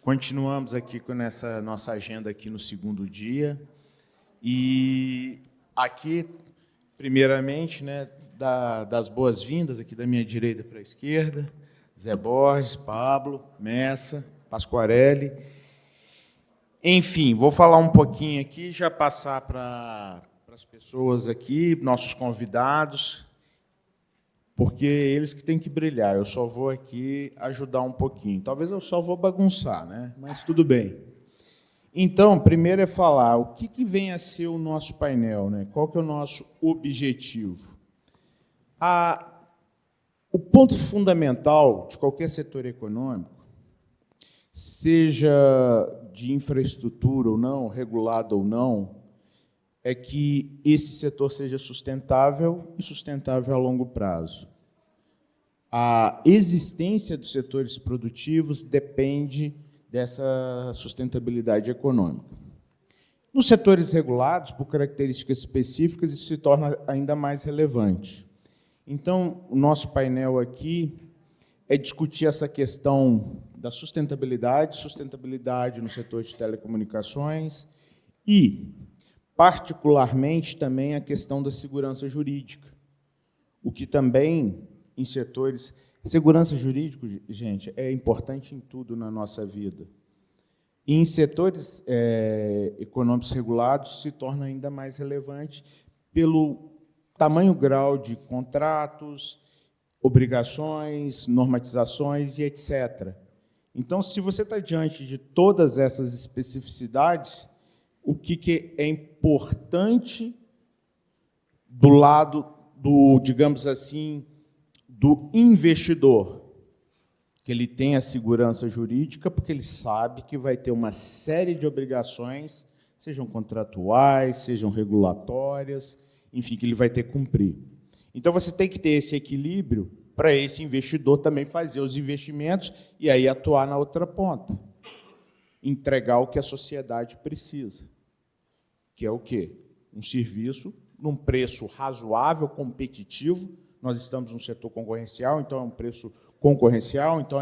Continuamos aqui com essa nossa agenda aqui no segundo dia. E aqui, primeiramente, né, das boas-vindas aqui da minha direita para a esquerda, Zé Borges, Pablo, Messa, Pasquarelli. Enfim, vou falar um pouquinho aqui, já passar para as pessoas aqui, nossos convidados, porque eles que têm que brilhar. Eu só vou aqui ajudar um pouquinho. Talvez eu só vou bagunçar, né? Mas tudo bem. Então, primeiro é falar o que vem a ser o nosso painel, né? Qual que é o nosso objetivo? O ponto fundamental de qualquer setor econômico, seja de infraestrutura ou não, regulado ou não, é que esse setor seja sustentável e sustentável a longo prazo. A existência dos setores produtivos depende dessa sustentabilidade econômica. Nos setores regulados, por características específicas, isso se torna ainda mais relevante. Então, o nosso painel aqui é discutir essa questão da sustentabilidade no setor de telecomunicações e, particularmente, também a questão da segurança jurídica, o que também, em setores... Segurança jurídica, gente, é importante em tudo na nossa vida. E em setores econômicos regulados se torna ainda mais relevante pelo tamanho grau de contratos, obrigações, normatizações e etc. Então, se você está diante de todas essas especificidades, o que é importante do lado do, digamos assim, do investidor, que ele tem a segurança jurídica, porque ele sabe que vai ter uma série de obrigações, sejam contratuais, sejam regulatórias, enfim, que ele vai ter que cumprir. Então, você tem que ter esse equilíbrio para esse investidor também fazer os investimentos e aí atuar na outra ponta, entregar o que a sociedade precisa, que é o quê? Um serviço num preço razoável, competitivo. Nós estamos num setor concorrencial, então é um preço concorrencial, então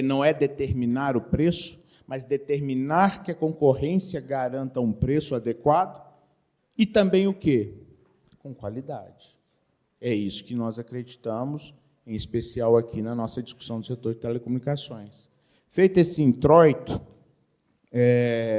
não é determinar o preço, mas determinar que a concorrência garanta um preço adequado e também o quê? Com qualidade. É isso que nós acreditamos, em especial aqui na nossa discussão do setor de telecomunicações. Feito esse introito,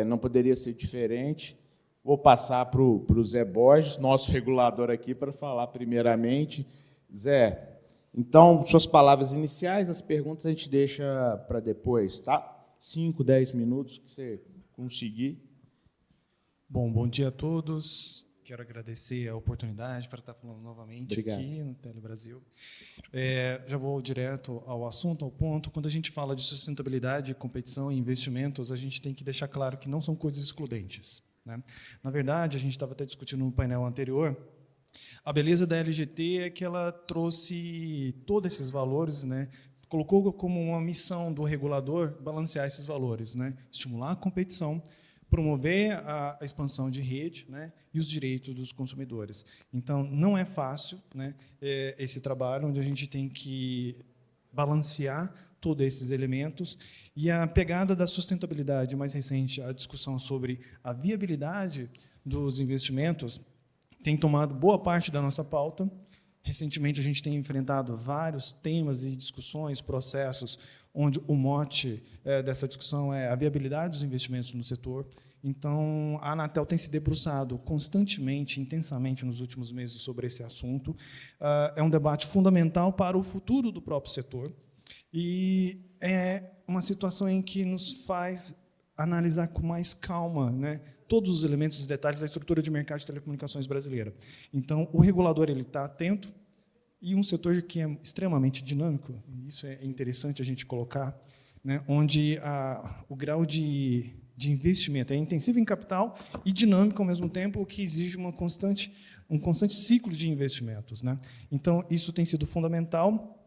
não poderia ser diferente. Vou passar para o Zé Borges, nosso regulador aqui, para falar primeiramente. Zé, então, suas palavras iniciais, as perguntas a gente deixa para depois, tá? 5, 10 minutos que você conseguir. Bom dia a todos. Quero agradecer a oportunidade para estar falando novamente aqui no Telebrasil. Já vou direto ao assunto, ao ponto. Quando a gente fala de sustentabilidade, competição e investimentos, a gente tem que deixar claro que não são coisas excludentes, né? Na verdade, a gente estava até discutindo no painel anterior, a beleza da LGT é que ela trouxe todos esses valores, né? Colocou como uma missão do regulador balancear esses valores, né? Estimular a competição, promover a expansão de rede, né, e os direitos dos consumidores. Então, não é fácil, né, esse trabalho, onde a gente tem que balancear todos esses elementos. E a pegada da sustentabilidade mais recente, a discussão sobre a viabilidade dos investimentos, tem tomado boa parte da nossa pauta. Recentemente, a gente tem enfrentado vários temas e discussões, processos, onde o mote dessa discussão é a viabilidade dos investimentos no setor. Então, a Anatel tem se debruçado constantemente, intensamente, nos últimos meses sobre esse assunto. É um debate fundamental para o futuro do próprio setor e é uma situação em que nos faz analisar com mais calma, né, todos os elementos, os detalhes da estrutura de mercado de telecomunicações brasileira. Então, o regulador está atento, e um setor que é extremamente dinâmico, e isso é interessante a gente colocar, né, onde o grau de investimento é intensivo em capital e dinâmico ao mesmo tempo, o que exige um constante ciclo de investimentos, né? Então, isso tem sido fundamental,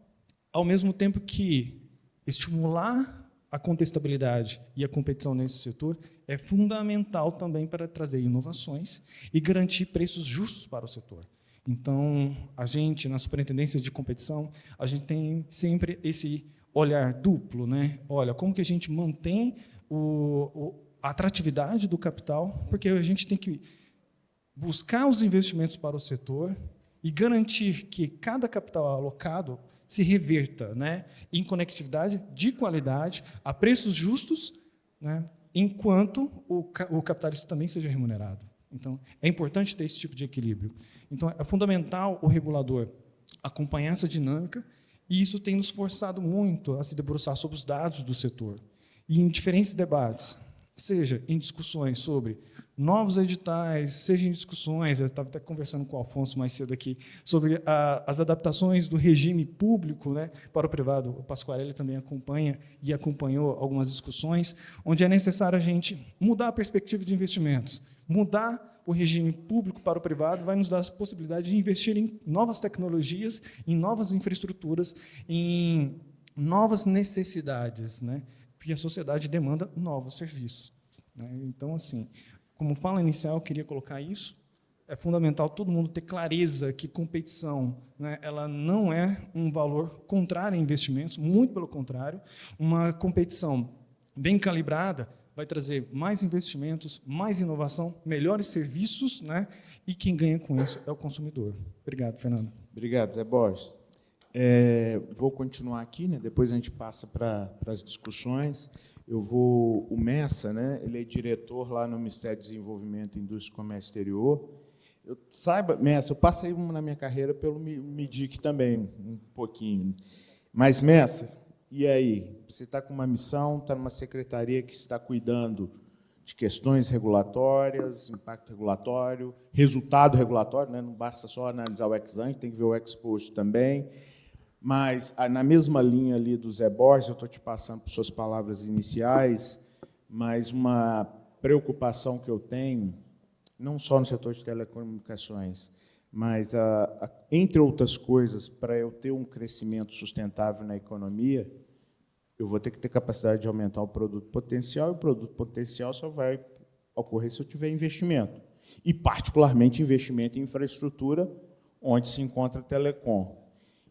ao mesmo tempo que estimular a contestabilidade e a competição nesse setor é fundamental também para trazer inovações e garantir preços justos para o setor. Então, a gente, na Superintendência de Competição, a gente tem sempre esse olhar duplo, né? Olha, como que a gente mantém a atratividade do capital, porque a gente tem que buscar os investimentos para o setor e garantir que cada capital alocado se reverta, né, em conectividade de qualidade, a preços justos, né, enquanto o capitalista também seja remunerado. Então, é importante ter esse tipo de equilíbrio. Então, é fundamental o regulador acompanhar essa dinâmica, e isso tem nos forçado muito a se debruçar sobre os dados do setor. E em diferentes debates, seja em discussões sobre novos editais, seja em discussões, eu estava até conversando com o Afonso mais cedo aqui, sobre as adaptações do regime público, né, para o privado. O Pasquarelli também acompanha e acompanhou algumas discussões, onde é necessário a gente mudar a perspectiva de investimentos, mudar o regime público para o privado, vai nos dar a possibilidade de investir em novas tecnologias, em novas infraestruturas, em novas necessidades, né, porque a sociedade demanda novos serviços, né? Então, assim, como fala inicial, eu queria colocar isso. É fundamental todo mundo ter clareza que competição, né, ela não é um valor contrário a investimentos, muito pelo contrário. Uma competição bem calibrada vai trazer mais investimentos, mais inovação, melhores serviços, né, e quem ganha com isso é o consumidor. Obrigado, Fernando. Obrigado, Zé Borges. Vou continuar aqui, né, depois a gente passa para as discussões. O Messa, né, ele é diretor lá no Ministério do Desenvolvimento, Indústria e Comércio Exterior. Messa, eu passei na minha carreira pelo MIDIC também, um pouquinho. Mas, Messa, e aí? Você está com uma missão, está numa secretaria que está cuidando de questões regulatórias, impacto regulatório, resultado regulatório, né, não basta só analisar o ex-ante, tem que ver o ex-post também. Mas, na mesma linha ali do Zé Borges, eu estou te passando por suas palavras iniciais, mas uma preocupação que eu tenho, não só no setor de telecomunicações, mas, entre outras coisas, para eu ter um crescimento sustentável na economia, eu vou ter que ter capacidade de aumentar o produto potencial, e o produto potencial só vai ocorrer se eu tiver investimento, e, particularmente, investimento em infraestrutura, onde se encontra a telecom.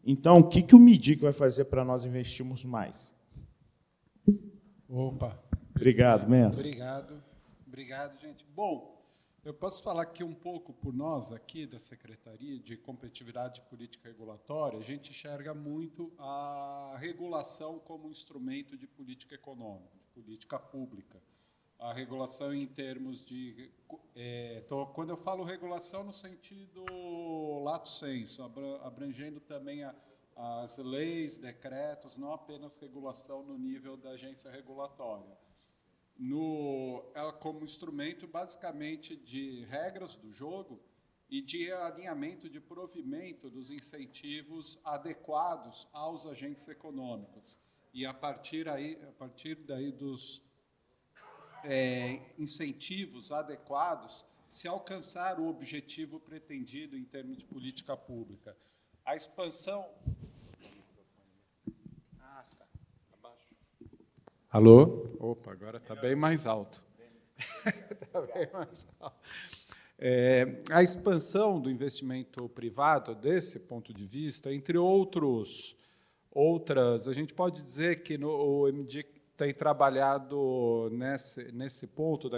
Então, o que o MIDIC vai fazer para nós investirmos mais? Opa. Obrigado, Messa. Obrigado, gente. Bom, eu posso falar aqui um pouco por nós, aqui da Secretaria de Competitividade e Política Regulatória. A gente enxerga muito a regulação como instrumento de política econômica, de política pública. A regulação em termos de... quando eu falo regulação no sentido lato sensu, abrangendo também as leis, decretos, não apenas regulação no nível da agência regulatória. Ela como instrumento, basicamente, de regras do jogo e de alinhamento, de provimento dos incentivos adequados aos agentes econômicos. E, a partir daí dos incentivos adequados, se alcançar o objetivo pretendido em termos de política pública. A expansão... Tá. Abaixo. Alô? Opa, agora está bem mais alto. Está bem mais alto. A expansão do investimento privado, desse ponto de vista, entre outras, a gente pode dizer que o MDIC tem trabalhado nesse ponto,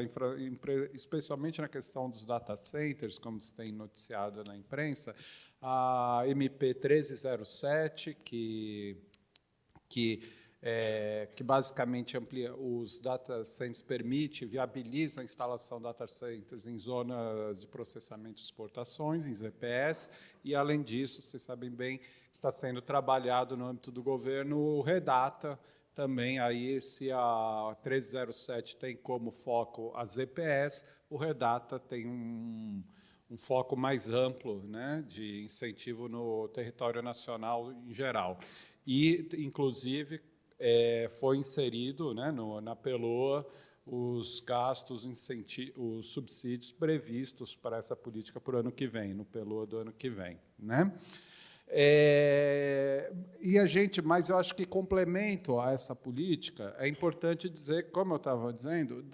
especialmente na questão dos data centers, como se tem noticiado na imprensa, a MP 1307, que basicamente amplia os data centers, viabiliza a instalação de data centers em zonas de processamento de exportações, em ZPS, e, além disso, vocês sabem bem, está sendo trabalhado no âmbito do governo o REDATA. Também aí, se a 1307 tem como foco a ZPS, o REDATA tem um foco mais amplo, né, de incentivo no território nacional em geral. E, inclusive, foi inserido, né, na PELOA os gastos, os subsídios previstos para essa política para o ano que vem, no PELOA do ano que vem, né? Mas eu acho que, complemento a essa política, é importante dizer, como eu estava dizendo,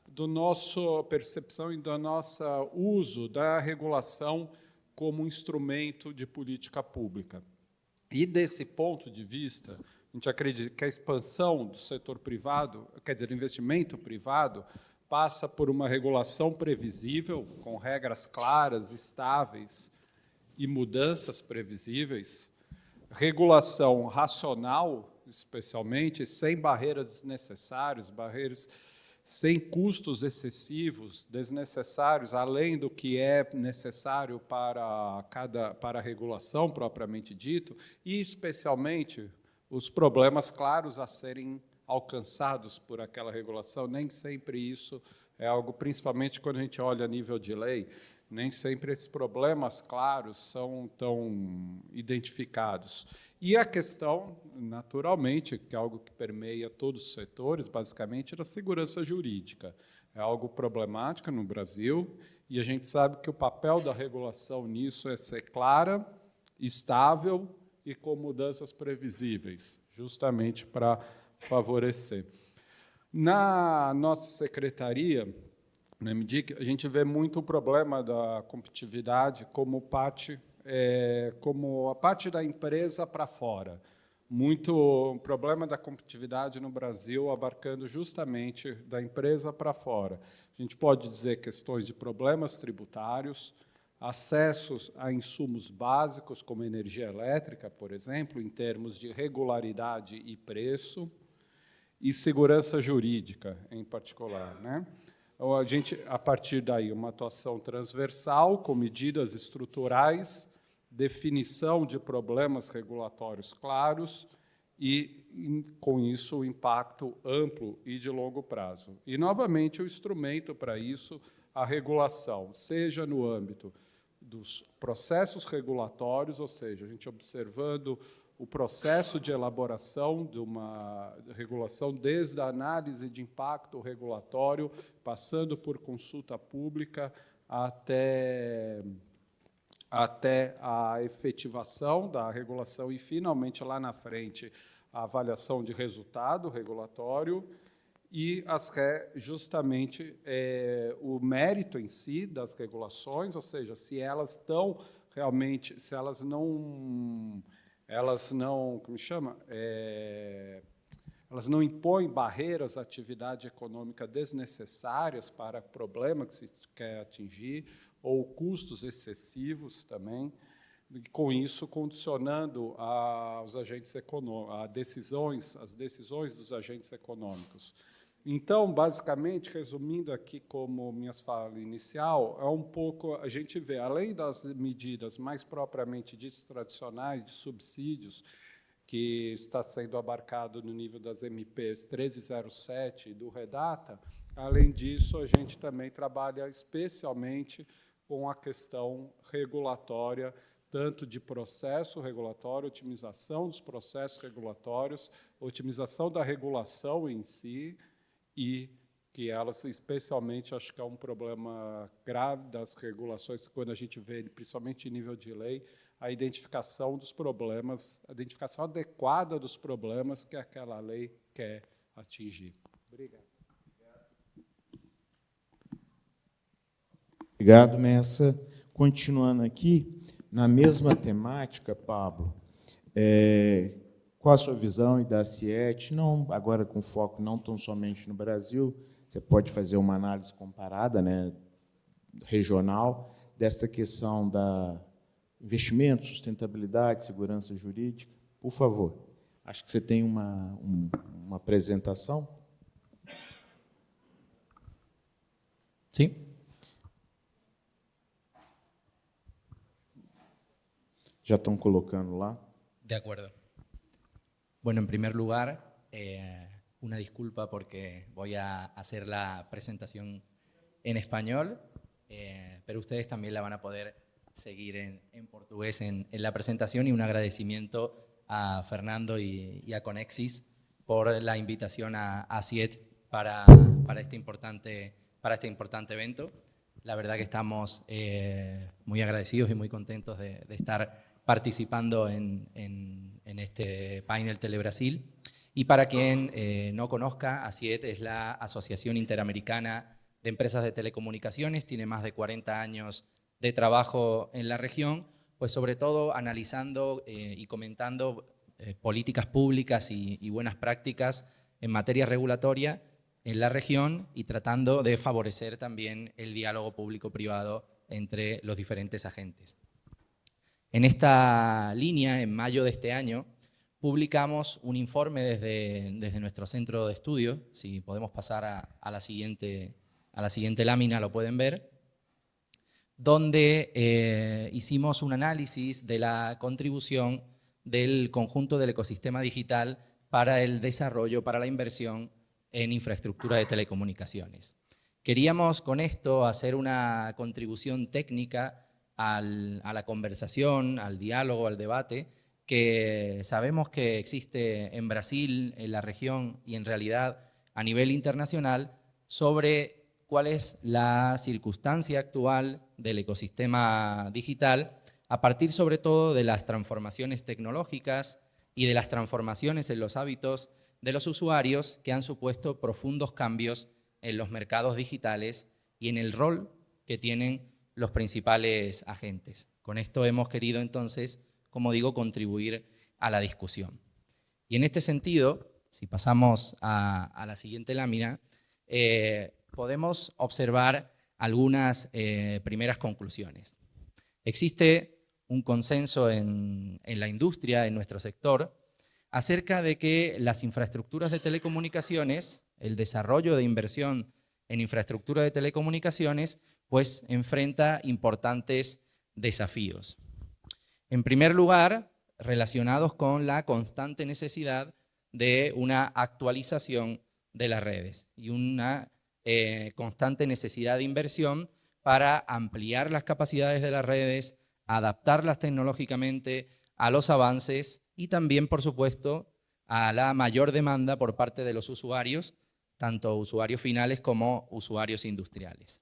do nosso percepção e do nosso uso da regulação como instrumento de política pública. E, desse ponto de vista, A gente acredita que a expansão do setor privado, quer dizer, o investimento privado, passa por uma regulação previsível, com regras claras, estáveis e mudanças previsíveis, regulação racional, especialmente, sem barreiras desnecessárias, sem custos excessivos, desnecessários, além do que é necessário para a regulação propriamente dito, e, especialmente, os problemas claros a serem alcançados por aquela regulação. Nem sempre isso é algo, principalmente quando a gente olha a nível de lei, nem sempre esses problemas claros são tão identificados. E a questão, naturalmente, que é algo que permeia todos os setores, basicamente, é da segurança jurídica. É algo problemático no Brasil, e a gente sabe que o papel da regulação nisso é ser clara, estável e com mudanças previsíveis, justamente para favorecer. Na nossa secretaria, na MDIC, a gente vê muito o problema da competitividade como a parte da empresa para fora. Muito o problema da competitividade no Brasil abarcando justamente da empresa para fora. A gente pode dizer questões de problemas tributários, acessos a insumos básicos, como energia elétrica, por exemplo, em termos de regularidade e preço, e segurança jurídica, em particular, né? Então, a gente, a partir daí, uma atuação transversal, com medidas estruturais, definição de problemas regulatórios claros e, com isso, o impacto amplo e de longo prazo. E, novamente, o instrumento para isso, a regulação, seja no âmbito dos processos regulatórios, ou seja, a gente observando o processo de elaboração de uma regulação, desde a análise de impacto regulatório, passando por consulta pública, até a efetivação da regulação e, finalmente, lá na frente, a avaliação de resultado regulatório e justamente o mérito em si das regulações, ou seja, se elas estão realmente, se elas não, como chama? Elas não impõem barreiras à atividade econômica desnecessárias para o problema que se quer atingir, ou custos excessivos também, e, com isso, condicionando aos agentes econômicos, as decisões dos agentes econômicos. Então, basicamente, resumindo aqui como minha fala inicial, é um pouco, a gente vê, além das medidas mais propriamente ditas tradicionais, de subsídios, que está sendo abarcado no nível das MPs 1307 e do Redata, além disso, a gente também trabalha especialmente com a questão regulatória, tanto de processo regulatório, otimização dos processos regulatórios, otimização da regulação em si, e que elas, especialmente, acho que é um problema grave das regulações, quando a gente vê, principalmente em nível de lei, a identificação dos problemas, a identificação adequada dos problemas que aquela lei quer atingir. Obrigado. Obrigado, Messa. Continuando aqui, na mesma temática, Pablo, qual a sua visão e da CIET, não, agora com foco não tão somente no Brasil, você pode fazer uma análise comparada, né, regional, desta questão da investimento, sustentabilidade, segurança jurídica? Por favor. Acho que você tem uma apresentação. Sim. Ya están colocando lá. De acuerdo. Bueno, en primer lugar, una disculpa porque voy a hacer la presentación en español, pero ustedes también la van a poder seguir en portugués en la presentación, y un agradecimiento a Fernando y a Conexis por la invitación a CIET para este importante evento. La verdad que estamos muy agradecidos y muy contentos de estar participando en este panel Telebrasil. Y para quien no conozca, ACIET es la Asociación Interamericana de Empresas de Telecomunicaciones, tiene más de 40 años de trabajo en la región, pues sobre todo analizando y comentando políticas públicas y buenas prácticas en materia regulatoria en la región y tratando de favorecer también el diálogo público-privado entre los diferentes agentes. En esta línea, en mayo de este año, publicamos un informe desde nuestro centro de estudio. Si podemos pasar a la siguiente lámina, lo pueden ver, donde hicimos un análisis de la contribución del conjunto del ecosistema digital para el desarrollo, para la inversión en infraestructura de telecomunicaciones. Queríamos con esto hacer una contribución técnica a la conversación, al diálogo, al debate, que sabemos que existe en Brasil, en la región y en realidad a nivel internacional sobre cuál es la circunstancia actual del ecosistema digital a partir sobre todo de las transformaciones tecnológicas y de las transformaciones en los hábitos de los usuarios que han supuesto profundos cambios en los mercados digitales y en el rol que tienen los principales agentes. Con esto hemos querido entonces, como digo, contribuir a la discusión. Y en este sentido, si pasamos a la siguiente lámina, podemos observar algunas primeras conclusiones. Existe un consenso en la industria, en nuestro sector, acerca de que las infraestructuras de telecomunicaciones, el desarrollo de inversión en infraestructura de telecomunicaciones, pues enfrenta importantes desafíos. En primer lugar, relacionados con la constante necesidad de una actualización de las redes y una constante necesidad de inversión para ampliar las capacidades de las redes, adaptarlas tecnológicamente a los avances y también, por supuesto, a la mayor demanda por parte de los usuarios, tanto usuarios finales como usuarios industriales.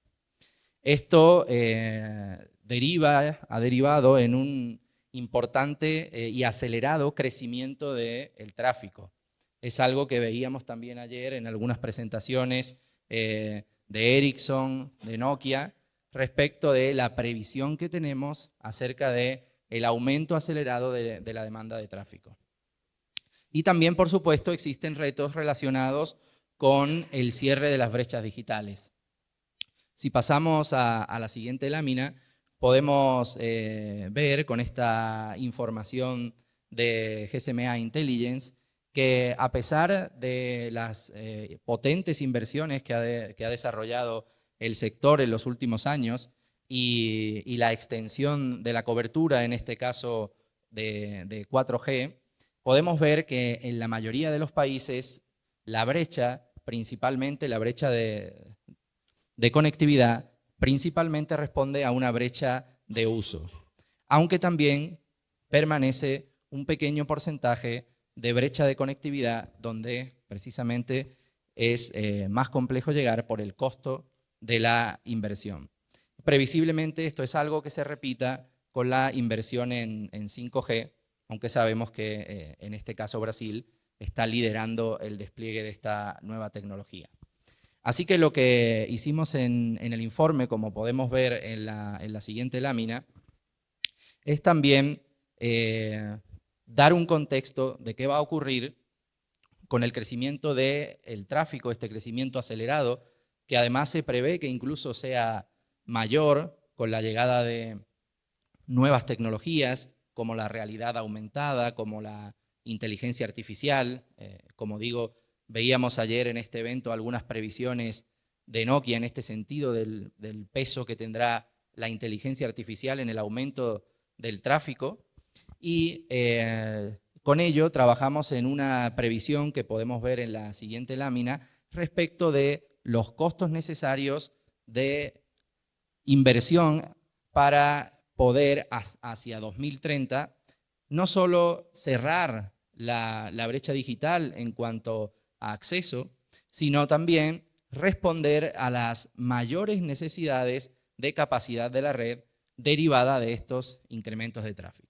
Esto ha derivado en un importante y acelerado crecimiento del tráfico. Es algo que veíamos también ayer en algunas presentaciones de Ericsson, de Nokia, respecto de la previsión que tenemos acerca del aumento acelerado de la demanda de tráfico. Y también, por supuesto, existen retos relacionados con el cierre de las brechas digitales. Si pasamos a la siguiente lámina, podemos ver con esta información de GSMA Intelligence que a pesar de las potentes inversiones que ha desarrollado el sector en los últimos años y la extensión de la cobertura, en este caso de 4G, podemos ver que en la mayoría de los países la brecha, principalmente la brecha de conectividad, principalmente responde a una brecha de uso, aunque también permanece un pequeño porcentaje de brecha de conectividad donde precisamente es más complejo llegar por el costo de la inversión. Previsiblemente esto es algo que se repita con la inversión en 5G, aunque sabemos que en este caso Brasil está liderando el despliegue de esta nueva tecnología. Así que lo que hicimos en el informe, como podemos ver en la siguiente lámina, es también dar un contexto de qué va a ocurrir con el crecimiento del tráfico, este crecimiento acelerado, que además se prevé que incluso sea mayor con la llegada de nuevas tecnologías como la realidad aumentada, como la inteligencia artificial. Como digo, veíamos ayer en este evento algunas previsiones de Nokia en este sentido del peso que tendrá la inteligencia artificial en el aumento del tráfico y con ello trabajamos en una previsión que podemos ver en la siguiente lámina respecto de los costos necesarios de inversión para poder hacia 2030 no solo cerrar la brecha digital en cuanto a acceso, sino también responder a las mayores necesidades de capacidad de la red derivada de estos incrementos de tráfico.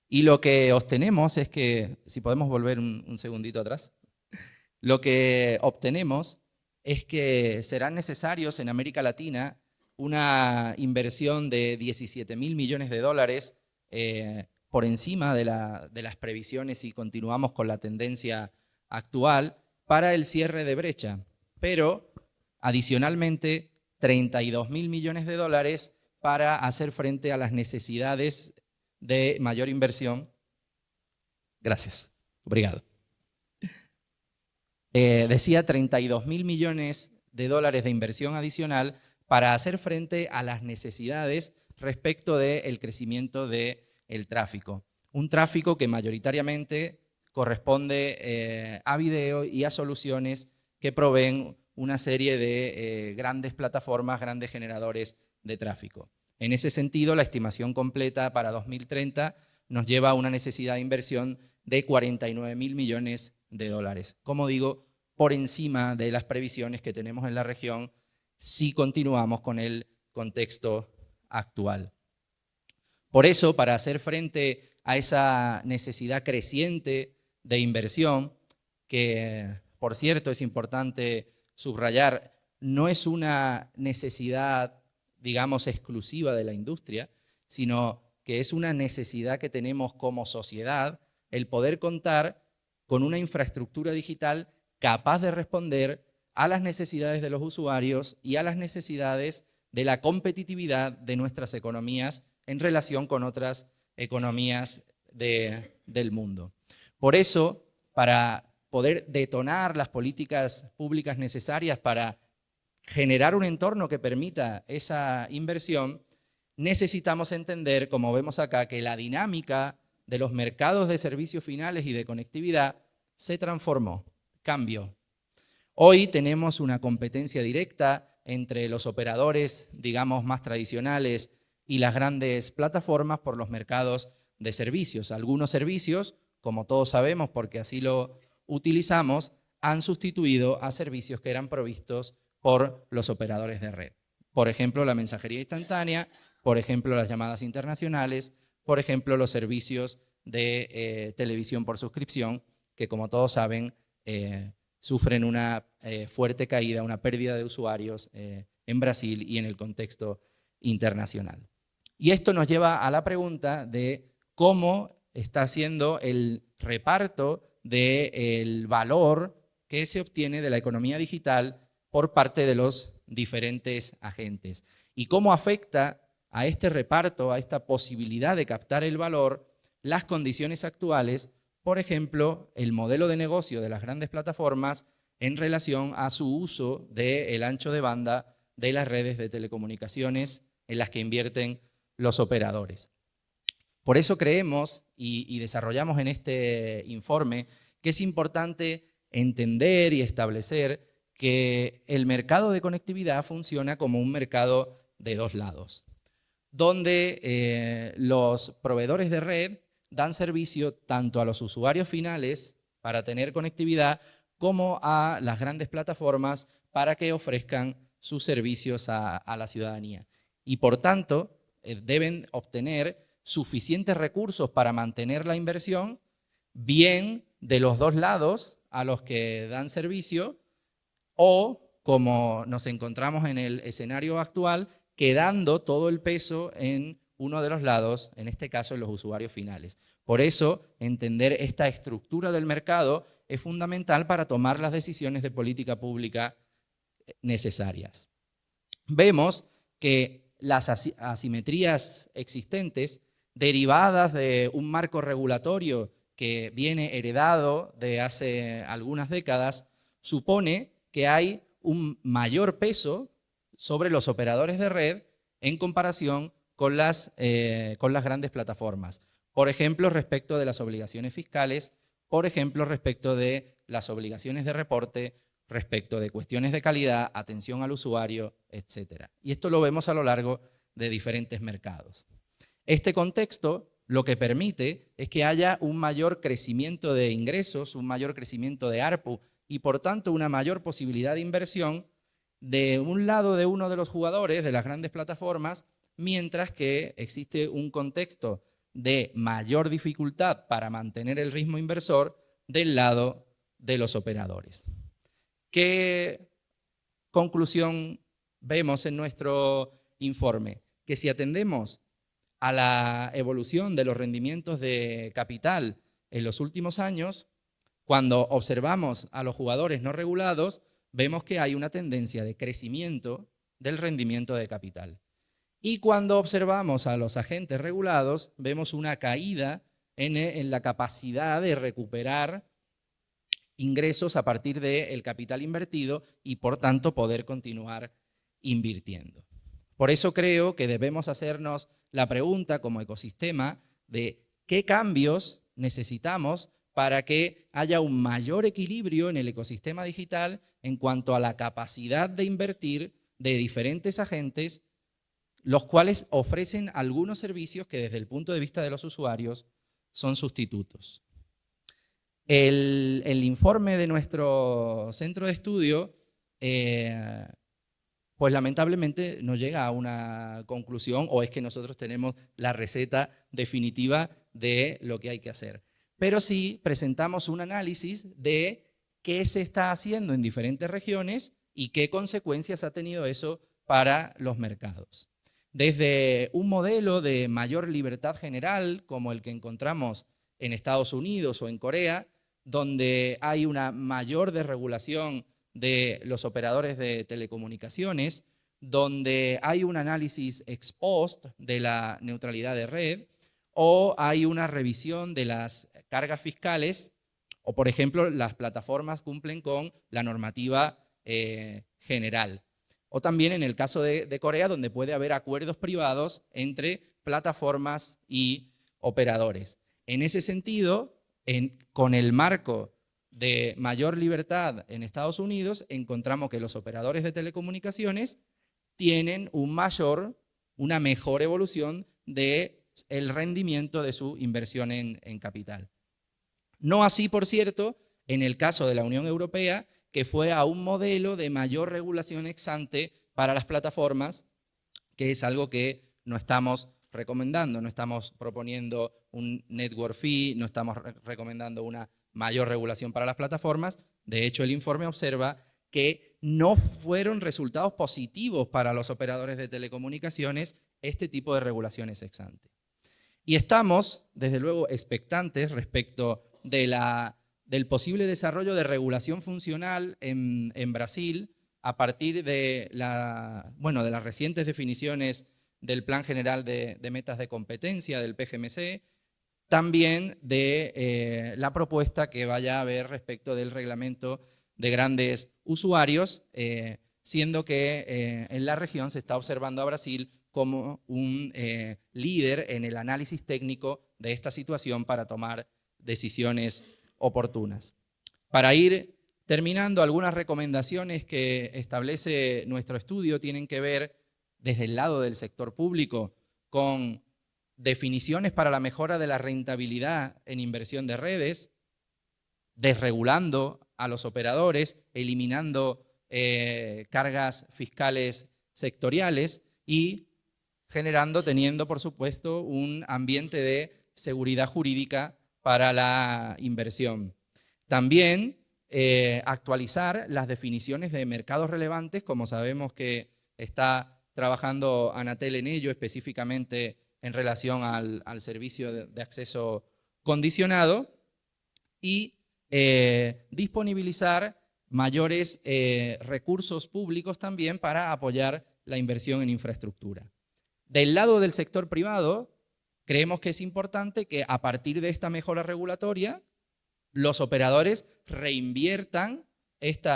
Y lo que obtenemos es que, si podemos volver un segundito atrás, lo que obtenemos es que serán necesarios en América Latina una inversión de 17.000 millones de dólares por encima de las previsiones si continuamos con la tendencia actual para el cierre de brecha, pero adicionalmente 32.000 millones de dólares para hacer frente a las necesidades de mayor inversión. Gracias. Obrigado. Decía 32.000 millones de dólares de inversión adicional para hacer frente a las necesidades respecto del crecimiento del tráfico. Un tráfico que mayoritariamente corresponde a video y a soluciones que proveen una serie de grandes plataformas, grandes generadores de tráfico. En ese sentido, la estimación completa para 2030 nos lleva a una necesidad de inversión de 49.000 millones de dólares. Como digo, por encima de las previsiones que tenemos en la región si continuamos con el contexto actual. Por eso, para hacer frente a esa necesidad creciente de inversión, que por cierto es importante subrayar, no es una necesidad, digamos, exclusiva de la industria, sino que es una necesidad que tenemos como sociedad, el poder contar con una infraestructura digital capaz de responder a las necesidades de los usuarios y a las necesidades de la competitividad de nuestras economías en relación con otras economías del mundo. Por eso, para poder detonar las políticas públicas necesarias para generar un entorno que permita esa inversión, necesitamos entender, como vemos acá, que la dinámica de los mercados de servicios finales y de conectividad se transformó, cambió. Hoy tenemos una competencia directa entre los operadores, digamos, más tradicionales y las grandes plataformas por los mercados de servicios. Algunos servicios, como todos sabemos porque así lo utilizamos, han sustituido a servicios que eran provistos por los operadores de red. Por ejemplo, la mensajería instantánea, por ejemplo, las llamadas internacionales, por ejemplo, los servicios de televisión por suscripción, que como todos saben, sufren una fuerte caída, una pérdida de usuarios en Brasil y en el contexto internacional. Y esto nos lleva a la pregunta de cómo está siendo el reparto del valor que se obtiene de la economía digital por parte de los diferentes agentes y cómo afecta a este reparto, a esta posibilidad de captar el valor, las condiciones actuales, por ejemplo, el modelo de negocio de las grandes plataformas en relación a su uso del ancho de banda de las redes de telecomunicaciones en las que invierten los operadores. Por eso creemos y desarrollamos en este informe que es importante entender y establecer que el mercado de conectividad funciona como un mercado de dos lados, donde los proveedores de red dan servicio tanto a los usuarios finales para tener conectividad como a las grandes plataformas para que ofrezcan sus servicios a la ciudadanía. Y por tanto, deben obtener suficientes recursos para mantener la inversión, bien de los dos lados a los que dan servicio, o, como nos encontramos en el escenario actual, quedando todo el peso en uno de los lados, en este caso en los usuarios finales. Por eso, entender esta estructura del mercado es fundamental para tomar las decisiones de política pública necesarias. Vemos que las asimetrías existentes, derivadas de un marco regulatorio que viene heredado de hace algunas décadas, supone que hay un mayor peso sobre los operadores de red en comparación con las grandes plataformas. Por ejemplo, respecto de las obligaciones fiscales, por ejemplo, respecto de las obligaciones de reporte, respecto de cuestiones de calidad, atención al usuario, etc. Y esto lo vemos a lo largo de diferentes mercados. Este contexto lo que permite es que haya un mayor crecimiento de ingresos, un mayor crecimiento de ARPU y por tanto una mayor posibilidad de inversión de un lado de uno de los jugadores de las grandes plataformas, mientras que existe un contexto de mayor dificultad para mantener el ritmo inversor del lado de los operadores. ¿Qué conclusión vemos en nuestro informe? Que si atendemos a la evolución de los rendimientos de capital en los últimos años, cuando observamos a los jugadores no regulados, vemos que hay una tendencia de crecimiento del rendimiento de capital. Y cuando observamos a los agentes regulados, vemos una caída en la capacidad de recuperar ingresos a partir del capital invertido y, por tanto, poder continuar invirtiendo. Por eso creo que debemos hacernos la pregunta como ecosistema de qué cambios necesitamos para que haya un mayor equilibrio en el ecosistema digital en cuanto a la capacidad de invertir de diferentes agentes, los cuales ofrecen algunos servicios que desde el punto de vista de los usuarios son sustitutos. El informe de nuestro centro de estudio, pues lamentablemente no llega a una conclusión, o es que nosotros tenemos la receta definitiva de lo que hay que hacer. Pero sí presentamos un análisis de qué se está haciendo en diferentes regiones y qué consecuencias ha tenido eso para los mercados. Desde un modelo de mayor libertad general, como el que encontramos en Estados Unidos o en Corea, donde hay una mayor desregulación de los operadores de telecomunicaciones, donde hay un análisis ex post de la neutralidad de red, o hay una revisión de las cargas fiscales, o por ejemplo las plataformas cumplen con la normativa general. O también en el caso de Corea, donde puede haber acuerdos privados entre plataformas y operadores. En ese sentido, con el marco de mayor libertad en Estados Unidos, encontramos que los operadores de telecomunicaciones tienen una mejor evolución del rendimiento de su inversión en capital. No así, por cierto, en el caso de la Unión Europea, que fue a un modelo de mayor regulación ex ante para las plataformas, que es algo que no estamos recomendando. No estamos proponiendo un network fee, no estamos recomendando una mayor regulación para las plataformas. De hecho, el informe observa que no fueron resultados positivos para los operadores de telecomunicaciones este tipo de regulaciones ex ante. Y estamos, desde luego, expectantes respecto del posible desarrollo de regulación funcional en Brasil a partir de las recientes definiciones del Plan General de Metas de Competencia, del PGMC, también de la propuesta que vaya a haber respecto del reglamento de grandes usuarios, siendo que en la región se está observando a Brasil como un líder en el análisis técnico de esta situación para tomar decisiones oportunas. Para ir terminando, algunas recomendaciones que establece nuestro estudio tienen que ver desde el lado del sector público con definiciones para la mejora de la rentabilidad en inversión de redes, desregulando a los operadores, eliminando cargas fiscales sectoriales y teniendo, por supuesto, un ambiente de seguridad jurídica para la inversión. También actualizar las definiciones de mercados relevantes, como sabemos que está trabajando Anatel en ello, específicamente en relación al servicio de acceso condicionado, y disponibilizar mayores recursos públicos también para apoyar la inversión en infraestructura. Del lado del sector privado, creemos que es importante que a partir de esta mejora regulatoria, los operadores reinviertan este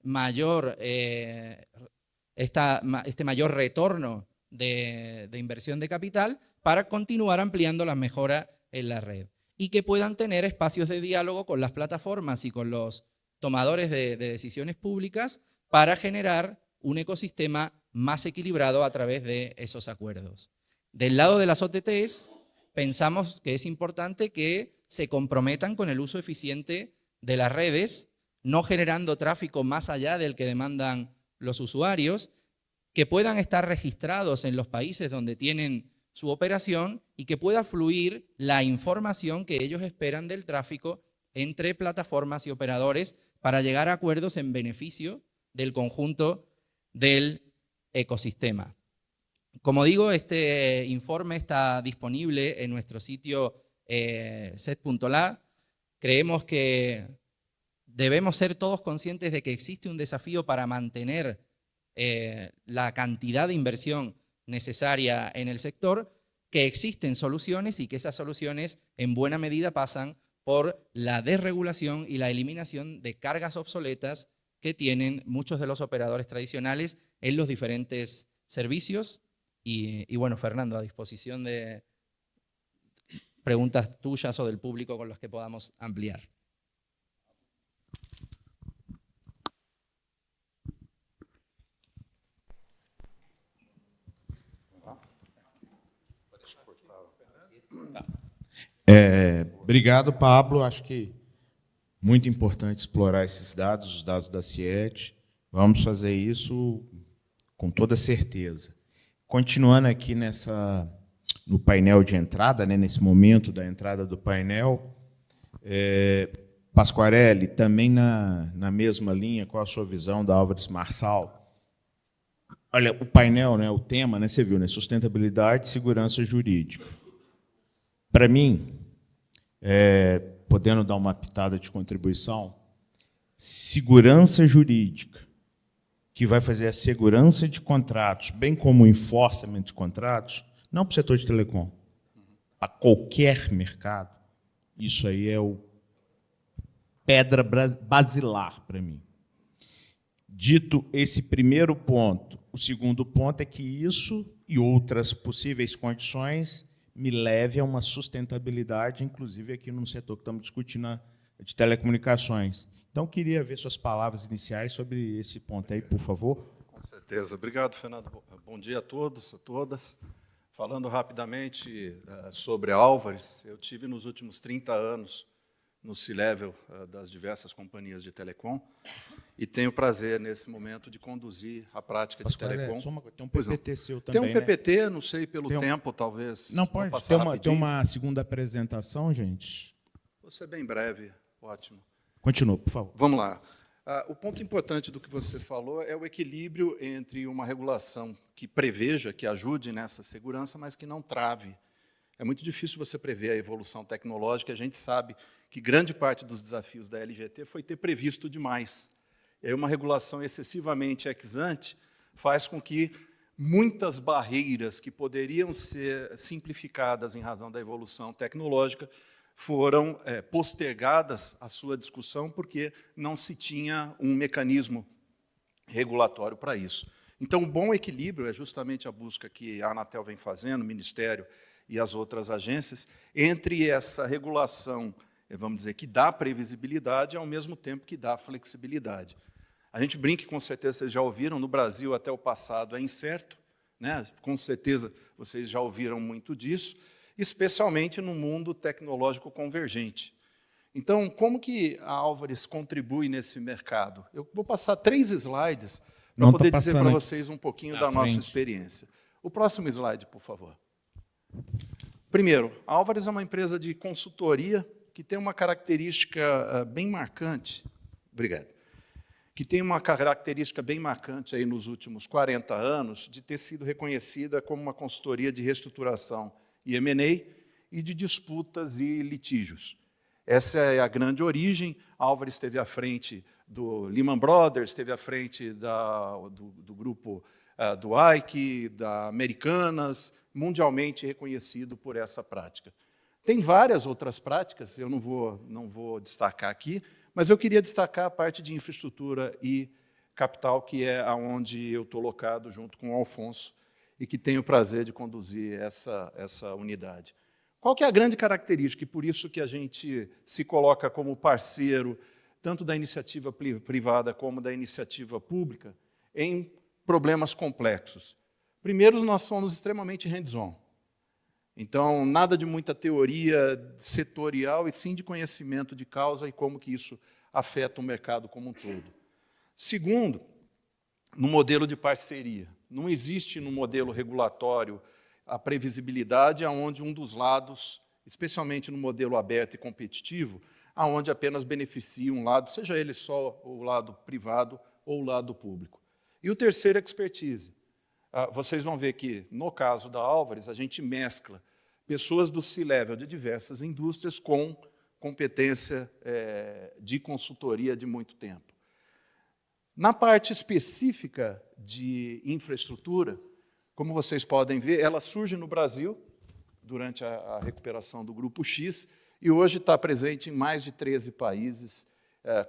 mayor retorno de inversión de capital para continuar ampliando la mejora en la red y que puedan tener espacios de diálogo con las plataformas y con los tomadores de decisiones públicas para generar un ecosistema más equilibrado a través de esos acuerdos. Del lado de las OTTs, pensamos que es importante que se comprometan con el uso eficiente de las redes, no generando tráfico más allá del que demandan los usuarios, que puedan estar registrados en los países donde tienen su operación y que pueda fluir la información que ellos esperan del tráfico entre plataformas y operadores para llegar a acuerdos en beneficio del conjunto del ecosistema. Como digo, este informe está disponible en nuestro sitio set.la. Creemos que debemos ser todos conscientes de que existe un desafío para mantener la cantidad de inversión necesaria en el sector, que existen soluciones y que esas soluciones en buena medida pasan por la desregulación y la eliminación de cargas obsoletas que tienen muchos de los operadores tradicionales en los diferentes servicios. Y bueno, Fernando, a disposición de preguntas tuyas o del público con las que podamos ampliar. Obrigado, Pablo. Acho que muito importante explorar esses dados, os dados da CIET. Vamos fazer isso com toda certeza. Continuando aqui no painel de entrada, né, nesse momento da entrada do painel, Pasquarelli, também na mesma linha, qual a sua visão da Álvares Marçal? Olha, o painel, né, o tema, né, você viu, né, sustentabilidade e segurança jurídica. Para mim, podendo dar uma pitada de contribuição, segurança jurídica, que vai fazer a segurança de contratos, bem como o enforcement de contratos, não para o setor de telecom, a qualquer mercado, isso aí é o pedra basilar para mim. Dito esse primeiro ponto, o segundo ponto é que isso e outras possíveis condições me leve a uma sustentabilidade, inclusive aqui no setor que estamos discutindo de telecomunicações. Então, queria ver suas palavras iniciais sobre esse ponto aí, por favor. Com certeza. Obrigado, Fernando. Bom dia a todos, a todas. Falando rapidamente sobre a Álvares, eu tive nos últimos 30 anos no C-Level das diversas companhias de telecom e tenho o prazer, nesse momento, de conduzir a prática de telecom. Tem um PPT seu também, tem um PPT, né? Não sei, pelo tempo, talvez. Não, pode. Tem uma segunda apresentação, gente? Vou ser bem breve. Ótimo. Continua, por favor. Vamos lá. O ponto importante do que você falou é o equilíbrio entre uma regulação que preveja, que ajude nessa segurança, mas que não trave. É muito difícil você prever a evolução tecnológica. A gente sabe que grande parte dos desafios da LGT foi ter previsto demais. E aí uma regulação excessivamente ex-ante faz com que muitas barreiras que poderiam ser simplificadas em razão da evolução tecnológica foram postergadas à sua discussão porque não se tinha um mecanismo regulatório para isso. Então, um bom equilíbrio é justamente a busca que a Anatel vem fazendo, o Ministério e as outras agências, entre essa regulação, vamos dizer, que dá previsibilidade, ao mesmo tempo que dá flexibilidade. A gente brinca, com certeza vocês já ouviram, no Brasil até o passado é incerto, né? Com certeza vocês já ouviram muito disso, especialmente no mundo tecnológico convergente. Então, como que a Álvares contribui nesse mercado? Eu vou passar 3 slides para poder dizer para vocês um pouquinho da nossa experiência. O próximo slide, por favor. Primeiro, a Álvares é uma empresa de consultoria que tem uma característica bem marcante. Obrigado. Que tem uma característica bem marcante aí nos últimos 40 anos de ter sido reconhecida como uma consultoria de reestruturação e M&A e de disputas e litígios. Essa é a grande origem. A Álvares esteve à frente do Lehman Brothers, esteve à frente do grupo do Ike, da Americanas, mundialmente reconhecido por essa prática. Tem várias outras práticas, eu não vou destacar aqui, mas eu queria destacar a parte de infraestrutura e capital, que é onde eu estou locado junto com o Alfonso, e que tenho o prazer de conduzir essa unidade. Qual que é a grande característica, e por isso que a gente se coloca como parceiro, tanto da iniciativa privada como da iniciativa pública, em problemas complexos? Primeiro, nós somos extremamente hands-on. Então, nada de muita teoria setorial, e sim de conhecimento de causa e como que isso afeta o mercado como um todo. Segundo, no modelo de parceria. Não existe no modelo regulatório a previsibilidade onde um dos lados, especialmente no modelo aberto e competitivo, onde apenas beneficia um lado, seja ele só o lado privado ou o lado público. E o terceiro, expertise. vocês vão ver que, no caso da Álvares, a gente mescla pessoas do C-Level de diversas indústrias com competência de consultoria de muito tempo. Na parte específica de infraestrutura, como vocês podem ver, ela surge no Brasil, durante a recuperação do Grupo X, e hoje está presente em mais de 13 países,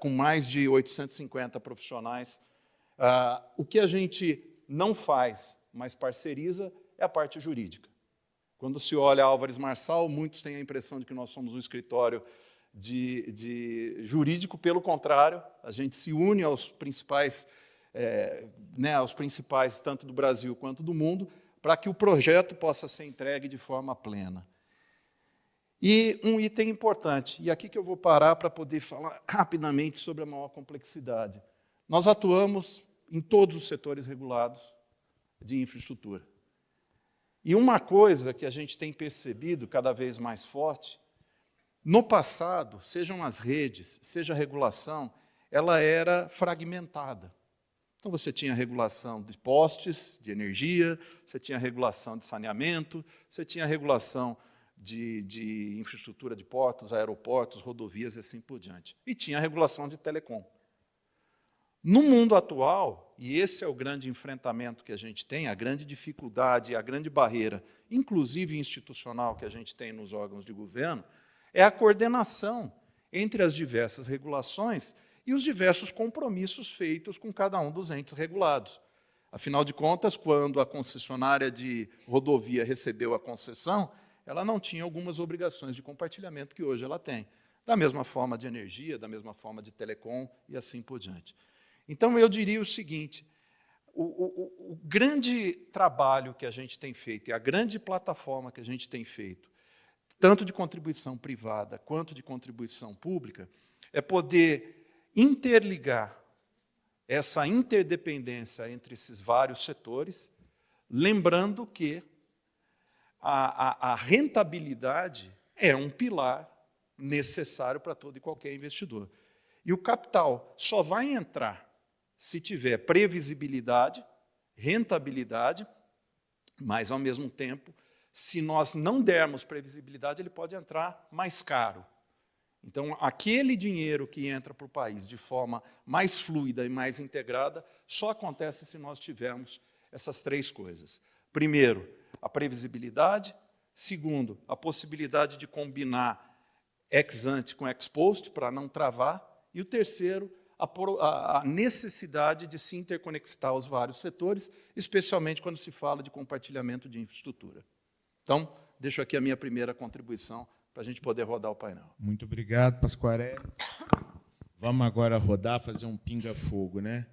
com mais de 850 profissionais. O que a gente não faz, mas parceriza, é a parte jurídica. Quando se olha a Álvares Marçal, muitos têm a impressão de que nós somos um escritório de jurídico, pelo contrário, a gente se une aos principais, tanto do Brasil quanto do mundo, para que o projeto possa ser entregue de forma plena. E um item importante, e aqui que eu vou parar para poder falar rapidamente sobre a maior complexidade. Nós atuamos em todos os setores regulados de infraestrutura. E uma coisa que a gente tem percebido cada vez mais forte, no passado, sejam as redes, seja a regulação, ela era fragmentada. Então, você tinha regulação de postes, de energia, você tinha regulação de saneamento, você tinha regulação de infraestrutura de portos, aeroportos, rodovias e assim por diante. E tinha a regulação de telecom. No mundo atual, e esse é o grande enfrentamento que a gente tem, a grande dificuldade, a grande barreira, inclusive institucional, que a gente tem nos órgãos de governo, é a coordenação entre as diversas regulações e os diversos compromissos feitos com cada um dos entes regulados. Afinal de contas, quando a concessionária de rodovia recebeu a concessão, ela não tinha algumas obrigações de compartilhamento que hoje ela tem. Da mesma forma de energia, da mesma forma de telecom e assim por diante. Então, eu diria o seguinte, o grande trabalho que a gente tem feito e a grande plataforma que a gente tem feito, tanto de contribuição privada quanto de contribuição pública, é poder interligar essa interdependência entre esses vários setores, lembrando que a rentabilidade é um pilar necessário para todo e qualquer investidor. E o capital só vai entrar se tiver previsibilidade, rentabilidade, mas, ao mesmo tempo, se nós não dermos previsibilidade, ele pode entrar mais caro. Então, aquele dinheiro que entra para o país de forma mais fluida e mais integrada só acontece se nós tivermos essas três coisas. Primeiro, a previsibilidade. Segundo, a possibilidade de combinar ex ante com ex post para não travar. E o terceiro, a necessidade de se interconectar os vários setores, especialmente quando se fala de compartilhamento de infraestrutura. Então, deixo aqui a minha primeira contribuição para a gente poder rodar o painel. Muito obrigado, Pasquarelli. Vamos agora rodar, fazer um pinga-fogo, né?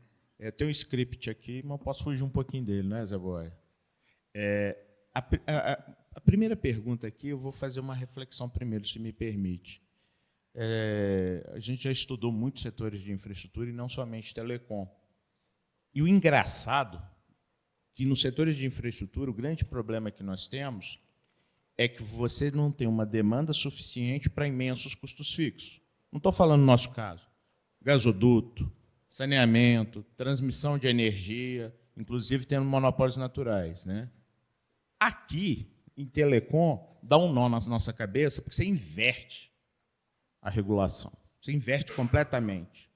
Tem um script aqui, mas eu posso fugir um pouquinho dele, não é, Zé Boy? A primeira pergunta aqui, eu vou fazer uma reflexão primeiro, se me permite. A gente já estudou muitos setores de infraestrutura e não somente telecom. E o engraçado que nos setores de infraestrutura, o grande problema que nós temos é que você não tem uma demanda suficiente para imensos custos fixos. Não estou falando no nosso caso. Gasoduto, saneamento, transmissão de energia, inclusive tendo monopólios naturais, né? Aqui, em telecom, dá um nó na nossa cabeça, porque você inverte a regulação. Você inverte completamente.